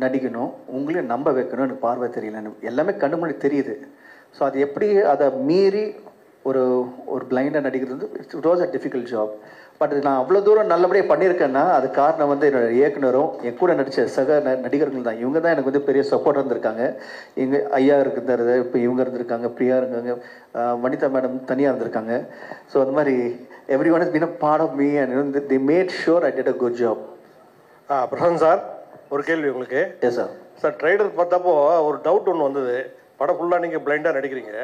நடிக்கணும், உங்களையும் நம்ப வைக்கணும். எனக்கு பார்வை தெரியலன்னு எல்லாமே கண்ணு முன்னாடி தெரியுது. ஸோ அது எப்படி அதை மீறி ஒரு பிளைண்டாக நடிக்கிறது வந்து it was a difficult job. But நான் அவ்வளோ தூரம் நல்லபடியாக பண்ணியிருக்கேன்னா அது காரணம் வந்து என்னோட இயக்குனரும் என் கூட நடித்த சக நடிகர்கள் தான். இவங்க தான் எனக்கு வந்து பெரிய சப்போர்ட் இருந்திருக்காங்க. இங்கே ஐயா இருக்கிறது, இப்போ இவங்க இருந்திருக்காங்க, பிரியா இருக்காங்க, வனிதா மேடம் தனியாக இருந்திருக்காங்க. ஸோ அந்த மாதிரி everyone is been a part of me and they made sure I did a good job. Prashanth sir, ஒரு கேள்வி உங்களுக்கு. Yes sir. சார், ட்ரைலர் பார்த்தப்போ ஒரு டவுட் ஒன்று வந்தது. படம் ஃபுல்லாக நீங்கள் பிளைண்டாக நடிக்கிறீங்க.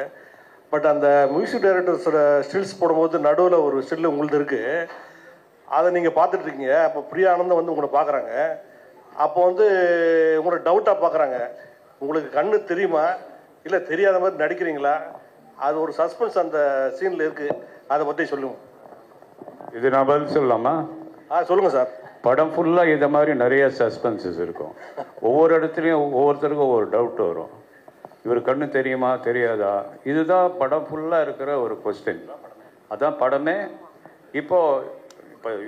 பட் அந்த மியூசிக் டைரக்டர்ஸோட ஸ்டில்ஸ் போடும்போது நடுவில் ஒரு ஸ்டில் உங்களுது இருக்குது. அதை நீங்கள் பார்த்துட்ருக்கீங்க. அப்போ பிரியா ஆனந்தம் வந்து உங்களை பார்க்குறாங்க. அப்போ வந்து உங்களை டவுட்டாக பார்க்குறாங்க. உங்களுக்கு கண்ணு தெரியுமா இல்லை தெரியாத மாதிரி நடிக்கிறீங்களா? அது ஒரு சஸ்பென்ஸ் அந்த சீனில் இருக்குது. அதை பற்றி சொல்லுங்க. இது நான் பதில் சொல்லலாமா? சொல்லுங்கள் சார். படம் ஃபுல்லாக இதை மாதிரி நிறைய சஸ்பென்சஸ் இருக்கும். ஒவ்வொரு இடத்துலையும் ஒவ்வொருத்தருக்கும் ஒவ்வொரு டவுட் வரும். இவர் கண்ணு தெரியுமா தெரியாதா? இதுதான் படம் ஃபுல்லாக இருக்கிற ஒரு கொஸ்டின். அதான் படமே. இப்போ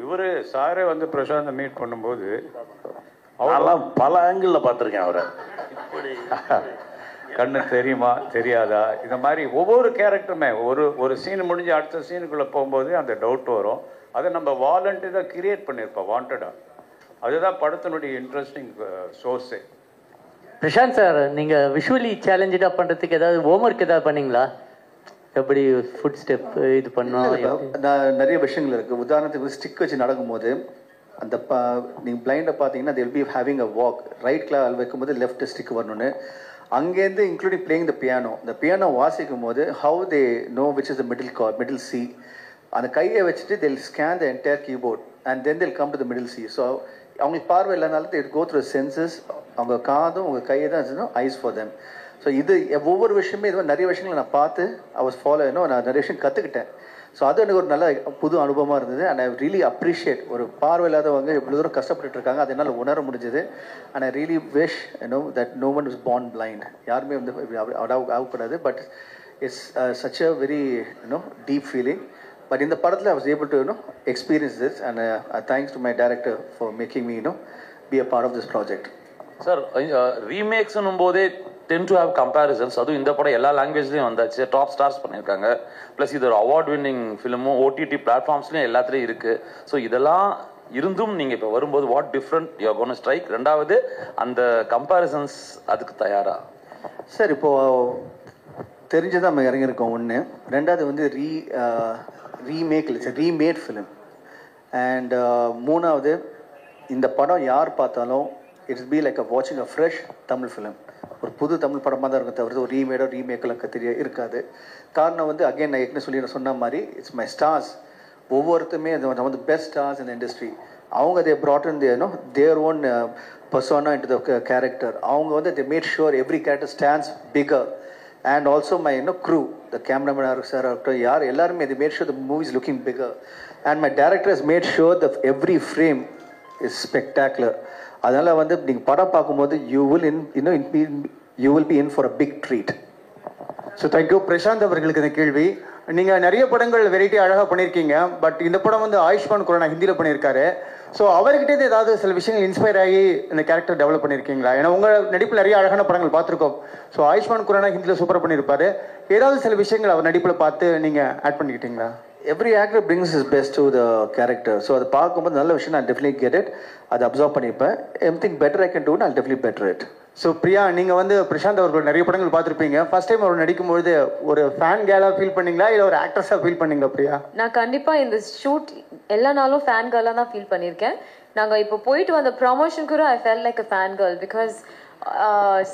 இவர் சாரே வந்து பிரசாந்தை மீட் பண்ணும்போது அவரெல்லாம் பல ஆங்கிளில் பார்த்துருக்கேன் அவரை. கண்ணு தெரியுமா தெரியாதா? இந்த மாதிரி ஒவ்வொரு கேரக்டருமே ஒரு சீன் முடிஞ்சு அடுத்த சீனுக்குள்ளே போகும்போது அந்த டவுட் வரும். அதை நம்ம வாலண்டியராக கிரியேட் பண்ணியிருப்போம், வாண்டடாக. அதுதான் படத்தினுடைய இன்ட்ரெஸ்டிங் சோர்ஸே. பிரசாந்த் சார், நீங்கள் விஷுவலி சேலஞ்சடாக பண்ணுறதுக்கு ஏதாவது ஹோம்ஒர்க் ஏதாவது பண்ணீங்களா? எப்படி ஃபுட் ஸ்டெப் இது பண்ணோம்? நான் நிறைய விஷயங்கள் இருக்குது. உதாரணத்துக்கு ஸ்டிக் வச்சு நடக்கும்போது அந்த நீங்கள் பிளைண்டை பார்த்தீங்கன்னா they'll be having a walk. Right கால் வைக்கும்போது லெஃப்ட் ஸ்டிக் வரணும்னு. அங்கேருந்து இன்க்ளூடிங் பிளேயிங் த பியானோ, இந்த பியானோ வாசிக்கும் போது how they know which is the middle C. அந்த கையை வச்சுட்டு they'll scan the entire keyboard and then they'll come to the middle C. So அவங்களுக்கு பார்வை இல்லைனாலும் they go through senses. அவங்க காதும் உங்கள் கையை தான் இருந்துச்சுன்னா ஐஸ் ஃபார் தெம். ஸோ இது ஒவ்வொரு விஷயமே இது நிறைய விஷயங்களை நான் பார்த்து I was following, நான் நிறைய விஷயம் கற்றுக்கிட்டேன். ஸோ அது எனக்கு ஒரு நல்ல புது அனுபவமாக இருந்தது. அண்ட் ஐ ரியலி அப்ரிஷியேட் ஒரு பார்வை இல்லாதவங்க எவ்வளோ தூரம் கஷ்டப்பட்டு இருக்காங்க, அது என்னால் உணர முடிஞ்சது. And I really wish that no one is born blind. யாருமே வந்து ஆகக்கூடாது. But it's such a very deep feeling. பட் இந்த படத்தில் I was able to experience this, and thanks to my director for making me be a part of this project. Sir, ரீமேக்ஸ்னும் போதே டென் டு ஹேவ் கம்பேரிசன்ஸ். அதுவும் இந்த படம் எல்லா லாங்குவேஜ்லையும் வந்தாச்சு, டாப் ஸ்டார்ஸ் பண்ணியிருக்காங்க. ப்ளஸ் இது ஒரு அவார்ட் வின்னிங் ஃபிலிமும் ஓடிடி பிளாட்ஃபார்ம்ஸ்லையும் எல்லாத்துலேயும் இருக்குது. ஸோ இதெல்லாம் இருந்தும் நீங்கள் இப்போ வரும்போது what different you are gonna strike? ரெண்டாவது அந்த கம்பேரிசன்ஸ் அதுக்கு தயாரா? சார், இப்போது தெரிஞ்சுதான் நம்ம இறங்கியிருக்கோம் ஒன்று. ரெண்டாவது வந்து ரீமேட் ஃபிலிம். அண்ட் மூணாவது இந்த படம் யார் பார்த்தாலும் இட்ஸ் பி லைக் வாட்சிங் அ ஃப்ரெஷ் தமிழ் ஃபிலிம். ஒரு புது தமிழ் படமாக தான் இருக்கும், தவிர ஒரு ரீமேக்கெல்லாம் இருக்காது. காரணம் வந்து அகைன் நான் ஏற்கனவே சொன்ன மாதிரி இட்ஸ் மை ஸ்டார்ஸ். ஒவ்வொருத்தருமே அது வந்து பெஸ்ட் ஸ்டார்ஸ் இன் இண்டஸ்ட்ரி. அவங்க தே brought in their own persona into the character. அவங்க வந்து they made sure every character stands bigger. And also my crew, the cameraman sir, யார் எல்லாருமே they made sure the movie is looking bigger. And my director has made sure that every frame is spectacular. அதனால் வந்து நீங்கள் படம் பார்க்கும்போது you will be in for a big treat. So thank you. Prashanth அவர்களுக்கு இந்த கேள்வி. நீங்கள் நிறைய படங்கள் வெரைட்டி அழகாக பண்ணியிருக்கீங்க. பட் இந்த படம் வந்து ஆயுஷ்மான் குரானா ஹிந்தியில் பண்ணியிருக்காரு. ஸோ அவர்கிட்ட ஏதாவது சில விஷயங்கள் இன்ஸ்பயர் ஆகி இந்த கேரக்டர் டெவலப் பண்ணியிருக்கீங்களா? ஏன்னா உங்கள் நடிப்பில் நிறைய அழகான படங்கள் பார்த்துருக்கோம். ஸோ ஆயுஷ்மான் குரானா ஹிந்தியில் சூப்பராக பண்ணியிருப்பாரு. ஏதாவது சில விஷயங்கள் அவர் நடிப்பில் பார்த்து நீங்கள் add பண்ணிக்கிட்டீங்களா? Every actor brings his best to the character. So அதை பார்க்கும்போது நல்ல விஷயம், நான் definitely get it. அதை அப்சர்வ் பண்ணிப்பேன். Anything better I can do, I'll definitely better it. So Priya, நீங்கள் வந்து பிரசாந்த் அவர்கள் நிறைய படங்கள் பார்த்துருப்பீங்க. ஃபர்ஸ்ட் டைம் அவர் நடிக்கும்போது ஒரு ஃபேன் கேலாக ஃபீல் பண்ணீங்களா இல்லை ஒரு ஆக்ட்ரஸாக ஃபீல் பண்ணீங்களா பிரியா? நான் கண்டிப்பாக இந்த ஷூட் எல்லா நாளும் ஃபேன் கேர்லாக தான் ஃபீல் பண்ணியிருக்கேன். நாங்கள் இப்போ போயிட்டு வந்த ப்ரமோஷன் கூட I felt like a fan girl because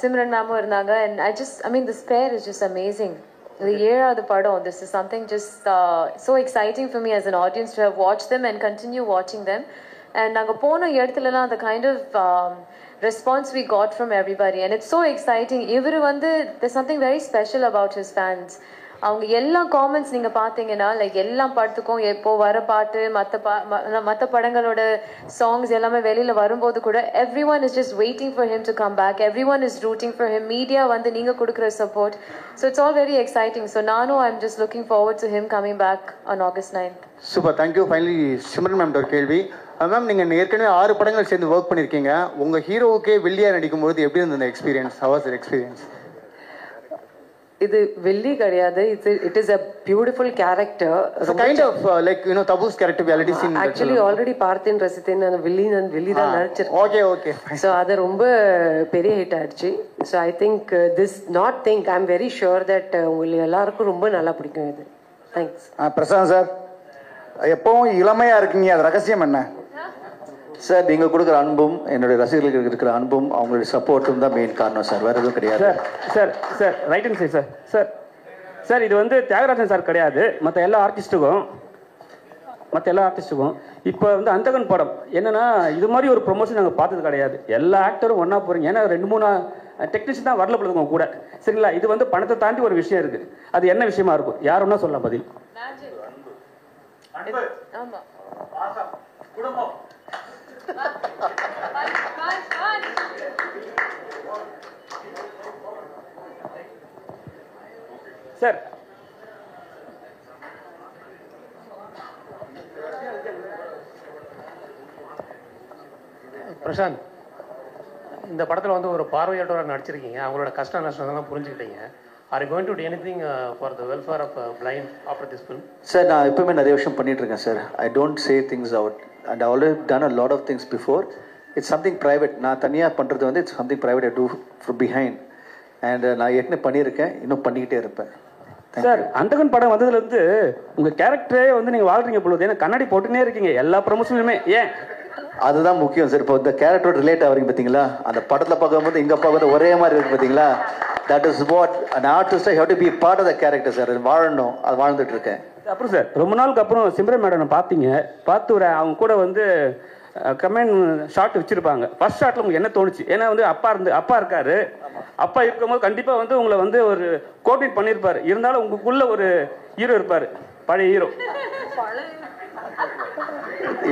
Simran மேமும் இருந்தாங்க. And I mean this pair is just amazing. The ஏழாவது படம், this is something just so exciting for me as an audience to have watched them and continue watching them. And நாங்கள் போன இடத்துலலாம் the kind of response we got from everybody, and it's so exciting. இவர் வந்து there's something very special about his fans. அவங்க எல்லா காமெண்ட்ஸ் நீங்கள் பார்த்தீங்கன்னா லைக் எல்லா படத்துக்கும் எப்போ வர பாட்டு மற்ற படங்களோட சாங்ஸ் எல்லாமே வெளியில் வரும்போது கூட everyone is just waiting for him to come back. Everyone is rooting for him. Media வந்து நீங்கள் கொடுக்குற support. So it's all very exciting. So நானும் I am just looking forward to him coming back on August 9th. Super, thank you. Finally Simran ma'am ஒரு கேள்வி. மேம், நீங்கள் ஏற்கனவே 6 படங்கள் சேர்ந்து ஒர்க் பண்ணியிருக்கீங்க. உங்கள் ஹீரோவுக்கே வில்லியாக நடிக்கும்போது எப்படி இருந்தது experience? How was your experience? இது வெள்ளி கிடையாது. It is a beautiful character. So kind of like Tabu's character we already seen. Actually already பார்த்தேன் ரசித்தேன். அந்த வெள்ளி தான் நடிச்சிருக்கேன். Okay. So அது ரொம்ப பெரிய ஹிட் ஆயிடுச்சு. So I think I'm very sure that உங்களுக்கு எல்லாருக்கும் ரொம்ப நல்லா பிடிக்கும் இது. Thanks. பிரசாந்த் சார், எப்பவும் இளமையா இருக்கீங்க, அது ரகசியம் என்ன? சார் நீங்கள் கொடுக்குற அன்பும் என்னுடைய ரசிகர்களுக்கு இருக்கிற அன்பும் அவங்களுடைய சப்போர்ட்டும் தான் மெயின் காரணம் சார், வேறு எதுவும் கிடையாது. சார் ரைட் அண்ட் சரி சார் இது வந்து தியாகராஜன் சார் கிடையாது, மற்ற எல்லா ஆர்டிஸ்ட்டுக்கும் இப்போ வந்து அந்தகன் படம் என்னன்னா இது மாதிரி ஒரு ப்ரொமோஷன் நாங்கள் பார்த்தது கிடையாது. எல்லா ஆக்டரும் ஒன்றா போகிறீங்க, ஏன்னா 2-3 டெக்னீஷியன் தான் வரல போடுங்க கூட, சரிங்களா? இது வந்து பணத்தை தாண்டி ஒரு விஷயம் இருக்குது. அது என்ன விஷயமா இருக்கும்? யார் ஒன்றா சொல்லலாம் பதில்? சார் பிரசாந்த், இந்த படத்தில் வந்து ஒரு பார்வையற்றவராக நடிச்சிருக்கீங்க, அவங்களோட கஷ்ட நஷ்டம்லாம் புரிஞ்சுக்கிட்டீங்க. Are you going to do anything for the welfare of blind after this film? Sir நான் எப்பவுமே நிறைய விஷயம் பண்ணிட்டு இருக்கேன் sir. I don't say things out and I already done a lot of things before. It's something private. நான் தனியாக பண்ணுறது வந்து it's something private I do from behind and நான் ஏற்கனவே பண்ணியிருக்கேன், இன்னும் பண்ணிக்கிட்டே இருப்பேன். சார் அந்தகன் படம் வந்ததுலேருந்து உங்கள் கேரக்டரே வந்து நீங்கள் வாழ்றீங்க பொழுது, ஏன்னா கண்ணாடி போட்டுனே இருக்கீங்க எல்லா ப்ரொமோஷனுமே. ஏன்? அதுதான் முக்கியம் சார். இப்போ இந்த கேரக்டரோட ரிலேட் ஆகிறீங்க பார்த்தீங்களா, அந்த படத்தில் பார்க்கும்போது இங்கே பார்க்கும்போது ஒரே மாதிரி இருக்குது பார்த்தீங்களா. That is what an artist have to be part of the character sir. வாழணும், அது வாழ்ந்துட்டு இருக்கேன். அப்புறம் சார் ரொம்ப நாளுக்கு அப்புறம் சிம்ரன் மேடம் பார்த்து அவங்க கூட வந்து கமெண்ட் ஷாட் வச்சிருப்பாங்க. ஃபர்ஸ்ட் ஷாட்ல உங்களுக்கு என்ன தோணுச்சு? ஏன்னா வந்து அப்பா இருக்காரு, அப்பா இருக்கும்போது கண்டிப்பா வந்து உங்களை வந்து ஒரு கோஆர்டினேட் பண்ணியிருப்பாரு. இருந்தாலும் உங்களுக்குள்ள ஒரு ஹீரோ இருப்பாரு, பழைய ஹீரோ.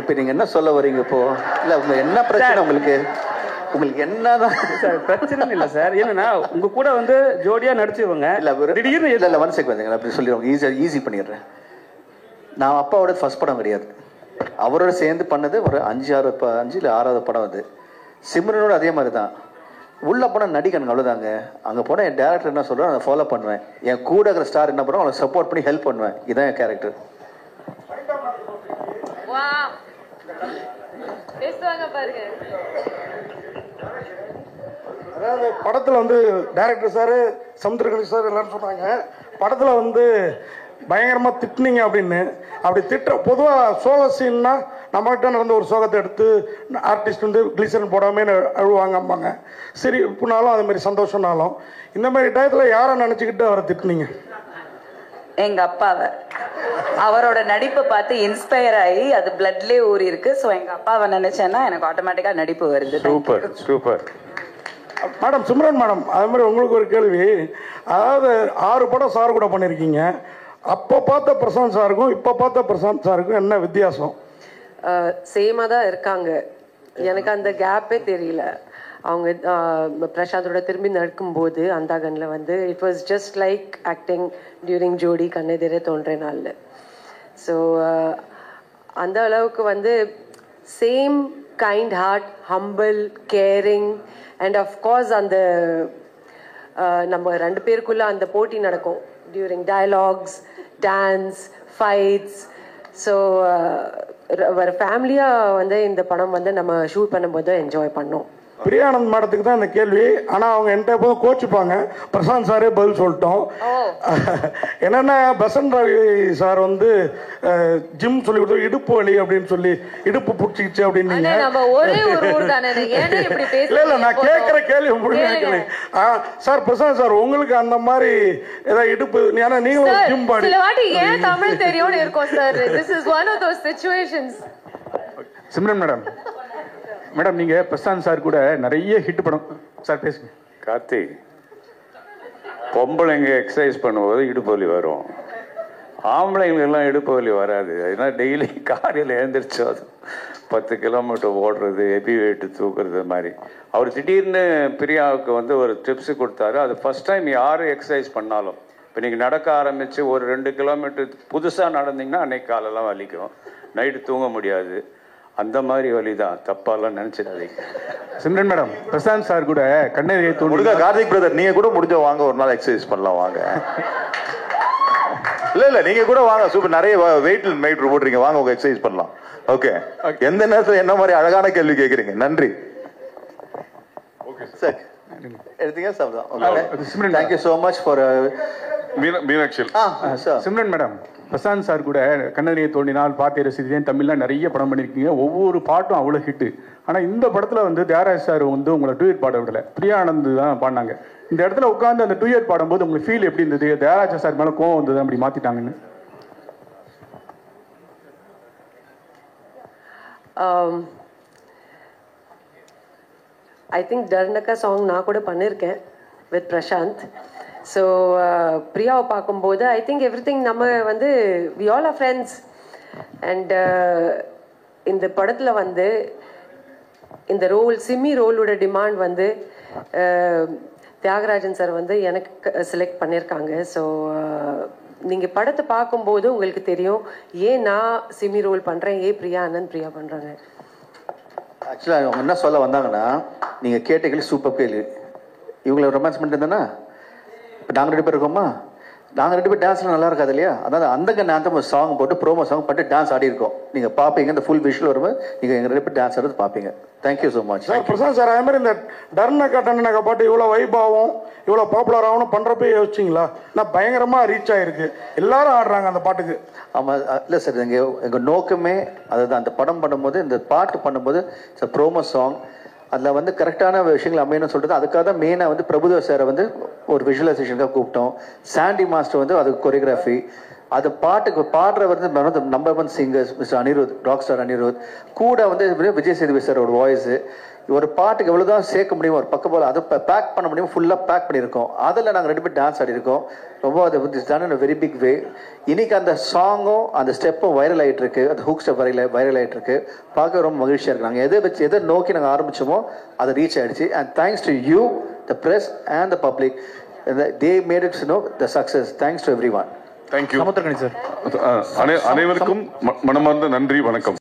இப்போ நீங்க என்ன சொல்ல வரீங்க? இப்போ இல்ல உங்க என்ன பிரச்சனை? உங்களுக்கு என்னதான் சார் பிரச்சனை இல்லை சார். என்னன்னா உங்க கூட வந்து ஜோடியா நடிச்சுவங்க திடீர்னு இல்ல ஒன் செகண்ட் வந்துங்க, அப்படி சொல்லிடுவாங்க. ஈஸி பண்ணிடுறேன். நான் அப்பாவோட ஃபர்ஸ்ட் படம் கிடையாது, அவரோட சேர்ந்து பண்ணது ஒரு 5 இல்லை 6வது படம். அது சிம்ரனோட அதே மாதிரி தான். உள்ள போனால் நடிக்கணுங்க, அவ்வளோதாங்க. அங்கே போனால் என் டேரக்டர் என்ன சொல்கிறோம் அதை ஃபாலோ பண்ணுவேன். என் கூட இருக்கிற ஸ்டார் என்ன பண்ணுறோம் அவங்களை சப்போர்ட் பண்ணி ஹெல்ப் பண்ணுவேன். இதுதான் என் கேரக்டர். அதாவது படத்தில் வந்து டைரக்டர் சார், சமுத்திரகணி சார் எல்லாரும் சொன்னாங்க, படத்தில் வந்து பயங்கரமாக திட்டினீங்க அப்படின்னு. அப்படி பொதுவாக சோக சீன்னா நம்மகிட்ட நடந்த ஒரு சோகத்தை எடுத்து ஆர்டிஸ்ட் வந்து கிளிசரன் போடாமே அழுவாங்கம்பாங்க. சரி இப்போனாலும் அதுமாரி சந்தோஷம்னாலும் இந்த மாதிரி டயத்தில் யாரை நினச்சிக்கிட்டு அவரை திட்டினீங்க? எங்கள் அப்பாவை. அவரோட நடிப்பை பார்த்து இன்ஸ்பயர் ஆகி அது பிளட்லேயே ஊறி இருக்கு. ஸோ எங்கள் அப்பாவை நினைச்சேன்னா எனக்கு ஆட்டோமேட்டிக்காக நடிப்பு வருது. சூப்பர். மேடம் சிம்ரன் மேடம், அது மாதிரி உங்களுக்கு ஒரு கேள்வி. அதாவது 6 படம் சார் கூட பண்ணியிருக்கீங்க. அப்போ பார்த்த பிரசாந்த் சாருக்கும் இப்போ பார்த்த பிரசாந்த் சாருக்கும் என்ன வித்தியாசம்? சேமாக தான் இருக்காங்க. எனக்கு அந்த கேப்பே தெரியல. அவங்க பிரசாந்தோட திரும்பி நடக்கும்போது அந்தாகனில் வந்து it was just like acting during Jodi Kannethirey Thondrinal. So அந்த அளவுக்கு வந்து same kind heart, humble, caring and of course அந்த நம்ம 2 பேருக்குள்ள அந்த போட்டி நடக்கும் during dialogues, dance, fights. So ஒரு ஃபேமிலியாக வந்து இந்த படம் வந்து நம்ம ஷூட் பண்ணும்போது என்ஜாய் பண்ணோம். பிரியானந்த் மேடத்துக்கு தான் இந்த கேள்வி. ஆனால் அவங்க என்கிட்ட எப்போதும் கோச்சிப்பாங்க, பிரசாந்த் சாரே பதில் சொல்லிட்டோம். என்னென்னா பெசன்ட் ரவி சார் வந்து ஜிம் சொல்லி கொடுத்து இடுப்பு வலி அப்படின்னு சொல்லி இடுப்பு பிடிச்சிக்கிச்சு அப்படின்னு. இல்லை நான் கேட்குற கேள்வி முடிஞ்சு சார் பிரசாந்த் சார் உங்களுக்கு அந்த மாதிரி ஏதாவது இடுப்பு, ஏன்னா நீங்களும் ஜிம் பாடி தமிழ் தெரியும் இருக்கும் sir. This is one of those situations. Simran madam நீங்க பிரசாந்த் சார் கூட நிறைய ஹிட் படம் சார் பேசுங்க. கார்த்திக், பொம்பளைங்க எக்ஸசைஸ் பண்ணும்போது இடுப்பு வலி வரும், ஆம்பளைங்களுக்கெல்லாம் இடுப்பு வலி வராது. அதனால டெய்லி காலையில் எழுந்திரிச்சு அது 10 கிலோமீட்டர் ஓடுறது, ஹெவி வெயிட்டு தூக்குறது மாதிரி. அவர் திடீர்னு பிரியாவுக்கு வந்து ஒரு டிப்ஸு கொடுத்தாரு. அது ஃபர்ஸ்ட் டைம் யார் எக்ஸசைஸ் பண்ணாலும், இப்போ நீங்கள் நடக்க ஆரம்பித்து ஒரு 2 கிலோமீட்டர் புதுசாக நடந்தீங்கன்னா அன்னைக்கு காலெல்லாம் வலிக்கும், நைட்டு தூங்க முடியாது. அந்த மாதிரி வழி தான், தப்பாலாம் நினச்சிடாதீங்க. சிம்ரன் மேடம், பிரசாந்த் சார் கூட கண்ணெறியை முருகா, கார்த்திக் பிரதர் நீங்க கூட முடிஞ்ச வாங்க, ஒரு நாள் எக்ஸசைஸ் பண்ணலாம் வாங்க. இல்ல நீங்க கூட வாங்க, சூப்பர், நிறைய வெயிட் போடுறீங்க, வாங்க உங்க எக்ஸசைஸ் பண்ணலாம். ஓகே, எந்த நேரத்தில் என்ன மாதிரி அழகான கேள்வி கேட்குறீங்க. நன்றி. சார் எடுத்தீங்க sir. Thank you so much for Meenakshi. Simran madam, Prashanth sir கூட கண்ணறியை தோண்டினால் பாட்டை ரசித்தேன் தமிழ்லாம் நிறைய படம் பண்ணியிருக்கீங்க. ஒவ்வொரு பாட்டும் அவ்வளோ ஹிட்டு. ஆனால் இந்த படத்தில் வந்து தியாகராஜ் சார் வந்து உங்களை டூயட் பாட விடலை, பிரியா ஆனந்த் தான் பாடினாங்க. இந்த இடத்துல உட்காந்து அந்த டூயட் பாடும்போது உங்களுக்கு ஃபீல் எப்படி இருந்தது? தியாகராஜ் சார் மேலே கோவம் வந்தது அப்படி மாற்றிட்டாங்கன்னு? ஐ திங்க் டர்னக்கா சாங் நான் கூட பண்ணியிருக்கேன் வித் பிரசாந்த். ஸோ பிரியாவை பார்க்கும்போது ஐ திங்க் எவ்ரி திங் நம்ம வந்து we all are friends. And இந்த படத்தில் வந்து இந்த ரோல் சிம்மி ரோலோட டிமாண்ட் வந்து தியாகராஜன் சார் வந்து எனக்கு செலக்ட் பண்ணியிருக்காங்க. ஸோ நீங்கள் படத்தை பார்க்கும்போது உங்களுக்கு தெரியும் ஏன் நான் சிம்மி ரோல் பண்ணுறேன், ஏன் பிரியா ஆனந்த் பிரியா பண்ணுறாங்க. ஆக்சுவலாக அவங்க என்ன சொல்ல வந்தாங்கன்னா, நீங்கள் கேட்ட கேள்வி சூப்பர் கேள்வி. இவங்களை ரொமான்ஸ் பண்ணிட்டு இருந்தேன்னா இப்போ நாங்கள் 2 பேர் இருக்கோமா, நாங்கள் 2 பேர் டான்ஸ்லாம் நல்லா இருக்காது இல்லையா? அதாவது அந்த கண்ண சாங் போட்டு ப்ரோமோ சாங் பண்ணிட்டு டான்ஸ் ஆடி இருக்கோம். நீங்கள் பார்ப்பீங்க, இந்த ஃபுல் விஷுவல் வரும்போது நீங்கள் எங்கள் 2 பேர் டான்ஸ் ஆடுறது பார்ப்பீங்க. Thank you so much sir. Prashanth sir, அதே மாதிரி இந்த டர்னக்கா டன்னக்கா பாட்டு இவ்வளோ வைபாவும் இவ்வளோ பாப்புலர் ஆகணும் பண்ணுறப்ப யோசிச்சிங்களா? நான் பயங்கரமாக ரீச் ஆகிருக்கு, எல்லாரும் ஆடுறாங்க அந்த பாட்டுக்கு. ஆமாம், இல்லை சார், எங்கள் நோக்கமே அதுதான். அந்த படம் பண்ணும்போது, இந்த பாட்டு பண்ணும்போது இட்ஸ் ப்ரோமோ சாங், அதில் வந்து கரெக்டான விஷயங்கள் அமையணும்னு சொல்லிட்டு அதுக்காக தான் மெயினாக வந்து பிரபுதேவ் சாரை வந்து ஒரு விஷுவலைசேஷனுக்காக கூப்பிட்டோம். சாண்டி மாஸ்டர் வந்து அது கொரியோகிராஃபி. அது பாட்டுக்கு பாடுற வந்து number 1 singers mister Anirudh, rock star Anirudh. கூட வந்து விஜய் சேதுபதி சார் ஒரு வாய்ஸு. ஒரு பாட்டுக்கு எவ்வளோதான் சேர்க்க முடியும், ஒரு பக்கம் போல் அதை பேக் பண்ண முடியும், ஃபுல்லாக பேக் பண்ணியிருக்கோம். அதில் நாங்கள் 2 பேர் டான்ஸ் ஆடிருக்கோம். ரொம்ப அது done in very big way. இன்னைக்கு அந்த சாங்கும் அந்த ஸ்டெப்பும் வைரல் ஆகிட்டு இருக்கு, அந்த ஹூக் ஸ்டெப் வைரல் ஆகிட்டு இருக்கு. பார்க்க ரொம்ப மகிழ்ச்சியாக இருக்கு. நாங்கள் எதை நோக்கி நாங்கள் ஆரம்பிச்சோமோ அதை ரீச் ஆகிடுச்சு. And thanks to you, the press and the public, they made it's no the success. Thanks to every one. Thank you. Samuthirakani sir, அனைவருக்கும் மனமார்ந்த நன்றி, வணக்கம்.